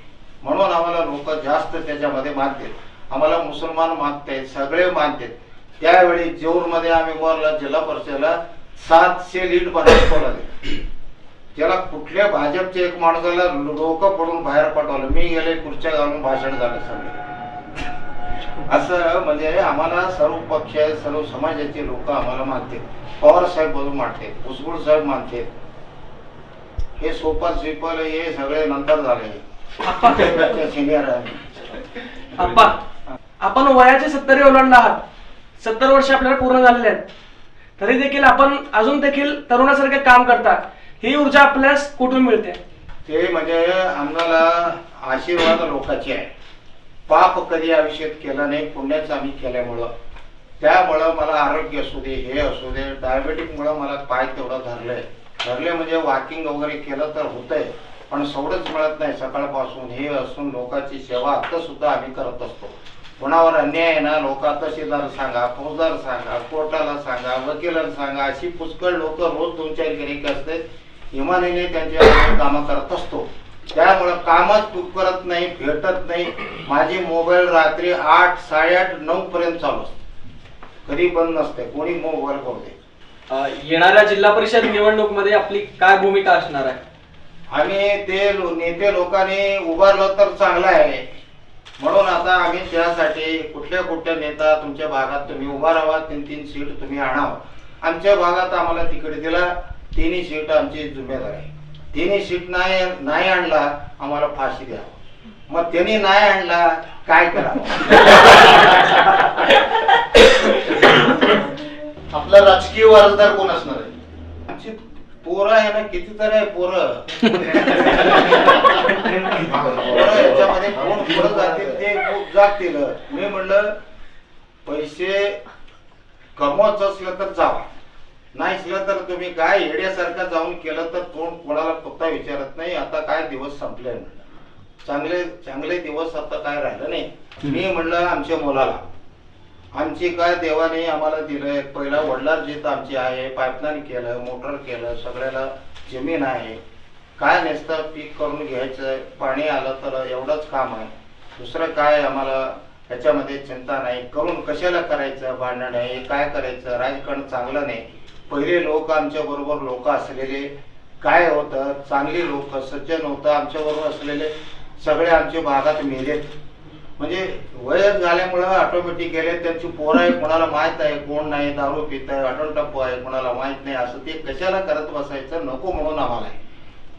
म्हणून. आम्हाला लोक जास्त त्याच्यामध्ये मानतात, आम्हाला मुसलमान मानतात, सगळे मानतात. त्यावेळी जेऊरमध्ये आम्ही वरला जिल्हा परिषदेला 700 लीड बनवलं, त्याला कुठल्या भाजपच्या एक माणसाला लोक पडून बाहेर पाठवलं. मी गेले खुर्च्या घालून भाषण झालं सगळे असं. म्हणजे आम्हाला सर्व पक्ष सर्व समाजाचे लोक आम्हाला मानतात. पवार साहेब बरोबर मानतात, भुजबळ साहेब मानतात. हे सोपल सिपल हे सगळे नंतर झाले सिनियर आहे. आपण वयाचे 70 ओलांडला आहात, 70 वर्ष आपल्याला पूर्ण झालेले आहेत, तरी देखील आपण अजून देखील तरुणासारखे काम करता. ही ऊर्जा आपल्यास कुठून मिळते? ते म्हणजे आम्हाला आशीर्वाद लोकांचे आहे. पाप कधी आयुष्यात केलं नाही, पुण्याचं आम्ही केल्यामुळं. त्यामुळं मला आरोग्य असू दे हे असू दे, डायबेटिकमुळं मला पाय तेवढं धरले म्हणजे वॉकिंग वगैरे केलं तर होतंय, पण सवडच मिळत नाही सकाळपासून. हे असून लोकांची सेवा आता सुद्धा आम्ही करत असतो. कोणावर अन्याय आहे ना, लोक तहसीलदार सांगा, फौजदार सांगा, कोर्टाला सांगा, वकिलांना सांगा, अशी पुष्कळ लोक रोज 2-4 गिऱ्हाईक असतात, इमानीने त्यांच्या कामं करत असतो. त्यामुळं कामच करत नाही, भेटत नाही. माझी मोबाईल रात्री 8, 8:30, 9 पर्यंत चालू असते, कधी बंद नसते, कोणी मोबाईल करू दे. येणाऱ्या जिल्हा परिषद निवडणूक मध्ये आपली काय भूमिका असणार आहे? आम्ही ते नेते लोकांनी उभारलं तर चांगलं आहे म्हणून आता आम्ही त्यासाठी कुठल्या नेता तुमच्या भागात तुम्ही उभा राहा, 3-3 सीट तुम्ही आणावं. आमच्या भागात आम्हाला तिकडे दिला 3 सीट आमची जिम्मेदारी आहे. 3 सीट नाही आणला आम्हाला फाशी द्यावं. मग त्यांनी नाही आणला काय करावं? आपला राजकीय वारसदार कोण असणार आहे? आमची पोरं आहे ना, कितीतरी आहे पोरं. याच्यामध्ये कोण पुढे जातील ते जातील. मी म्हणलं पैसे कमवायचं असलं तर जावा, नाही असलं तर तुम्ही काय येड्यासारखं जाऊन केलं तर कोणाला फक्त विचारत नाही. आता काय दिवस संपले म्हणलं, चांगले दिवस आता काय राहिलं नाही. मी म्हणलं आमच्या मुलाला आमची काय देवाने आम्हाला दिलंय. पहिला वडिलार जीत आमची आहे, पाईपलाईन केलं, मोटर केलं, सगळ्याला जमीन आहे. काय नसतं पीक करून घ्यायचं, पाणी आलं तर एवढंच काम आहे. दुसरं काय आम्हाला ह्याच्यामध्ये चिंता नाही. करून कशाला करायचं भांडण आहे, काय करायचं, राजकारण चांगलं नाही. पहिले लोक आमच्या बरोबर लोक असलेले काय होतं, चांगली लोक सज्जन होतं आमच्या बरोबर असलेले सगळे आमच्या भागात मेलेत. म्हणजे वय झाल्यामुळं ऑटोमॅटिक गेले. त्यांची पोरं आहे कोणाला माहित आहे, कोण नाही, दारू पित आहे, अटल टप्पू आहे कोणाला माहित नाही. असं ते कशाला करत बसायचं, नको म्हणून आम्हाला.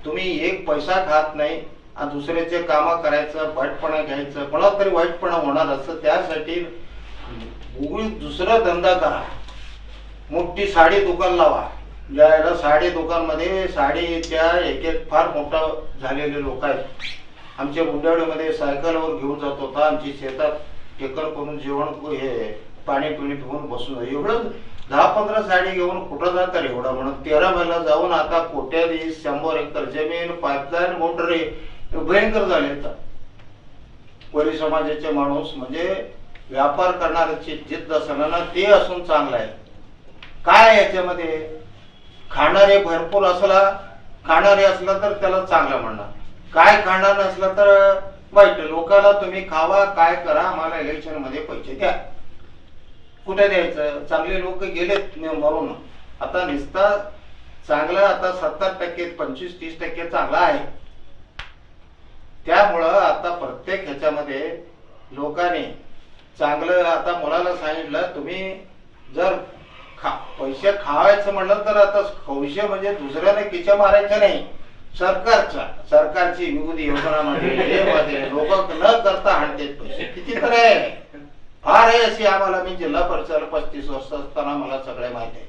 तुम्ही 1 पैसा खात नाही आणि दुसऱ्याचे कामं करायचं, वाईटपणा घ्यायचं, कोणाला तरी वाईटपणा होणार असं. त्यासाठी दुसरा धंदा करा, मोठी साडी दुकान लावा. ज्याला साडी दुकान मध्ये साडीच्या एक फार मोठा झालेले लोक आहेत आमच्या मुंडावडीमध्ये सायकलवर घेऊन जात होता, आमची शेतात एकर करून जेवण हे पाणी पिणी पिऊन बसून एवढं 10-15 साडी घेऊन कुठं जातात एवढा म्हणून 13 महिला जाऊन आता कोट्याधी 100 एकर जमीन पाईपलाईन मोटर भयंकर झाले. कोळी समाजाचे माणूस म्हणजे व्यापार करणाऱ्याची जिद्द असलं ना ते असून चांगलं आहे. काय याच्यामध्ये खाणारे भरपूर असला, खाणारे असला तर त्याला चांगलं म्हणणार, काय खाणार नसलं तर वाईट. लोकांना तुम्ही खावा काय करा, आम्हाला इलेक्शन मध्ये पैसे द्या. कुठे द्यायचं? चांगले लोक गेलेत मरून. आता निस्ता चांगलं आता 70%, 25-30% चांगला आहे. त्यामुळं आता प्रत्येक ह्याच्यामध्ये लोकांनी चांगलं, आता मुलाला सांगितलं तुम्ही जर पैसे खावायचं म्हणलं तर आता खौशे म्हणजे दुसऱ्याने किच्या मारायचं नाही, सरकारची विविध योजनामध्ये लोक न करता हाणतात पैसे. किती तर आहे, फार आहे अशी. आम्हाला मी जिल्हा परिषद 35 वर्ष असताना मला सगळे माहिती आहे,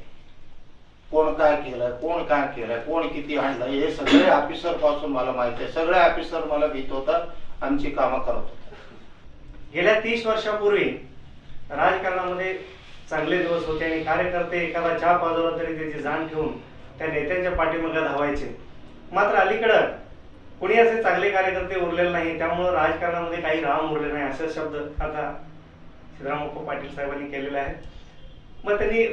कोण काय केलं, कोण काय केलं, कोण किती हाणलं, हे सगळे ऑफिसर पासून मला माहिती आहे. सगळे ऑफिसर मला भीत होतात, आमची कामं करत होतात. गेल्या 30 वर्षापूर्वी राजकारणामध्ये चांगले दिवस होते आणि कार्यकर्ते एखादा चहा पाजवला तरी त्याची जाण ठेवून त्या नेत्यांच्या पाठीमागे धावायचे. मात्र अलीकडं कोणी असे चांगले कार्यकर्ते उरलेले नाही, त्यामुळं राजकारणामध्ये काही राम उरले नाही असे शब्द आता सिद्धरामप्पा पाटील साहेबांनी केलेले आहे. मग त्यांनी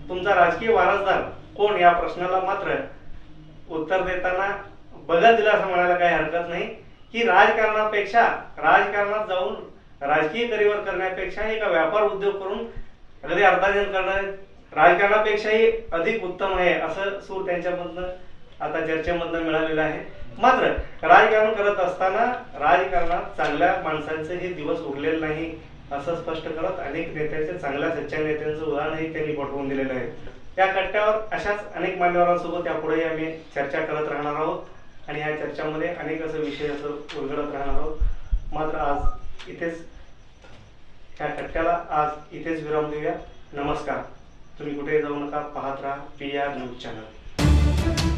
तुमचा राजकीय वारसदार कोण या प्रश्नाला मात्र उत्तर देताना बदल दिला असं म्हणायला काही हरकत नाही की राजकारणात जाऊन राजकीय करिअर करण्यापेक्षा एका व्यापार उद्योग करून अगदी अर्थार्जन करणं राजकारणापेक्षाही अधिक उत्तम आहे असं सूर त्यांच्यामधनं आता चर्चेमधनं मिळालेलं आहे. मात्र राजकारण करत असताना राजकारणात चांगल्या माणसांचे हे दिवस उरलेले नाही असं स्पष्ट करत अनेक नेत्यांचे, चांगल्या सच्च्या नेत्यांचं उदाहरणही त्यांनी पटवून दिलेलं आहे. त्या कट्ट्यावर अशाच अनेक मान्यवरांसोबत यापुढेही आम्ही चर्चा करत राहणार आहोत आणि ह्या चर्चामध्ये अनेक असं विषय असं उलगडत राहणार आहोत. मात्र आज इथेच ह्या कट्ट्याला आज इथेच विराम देऊया. नमस्कार. तुम्ही कुठेही जाऊ नका, पाहत राहा PR न्यूज चॅनल.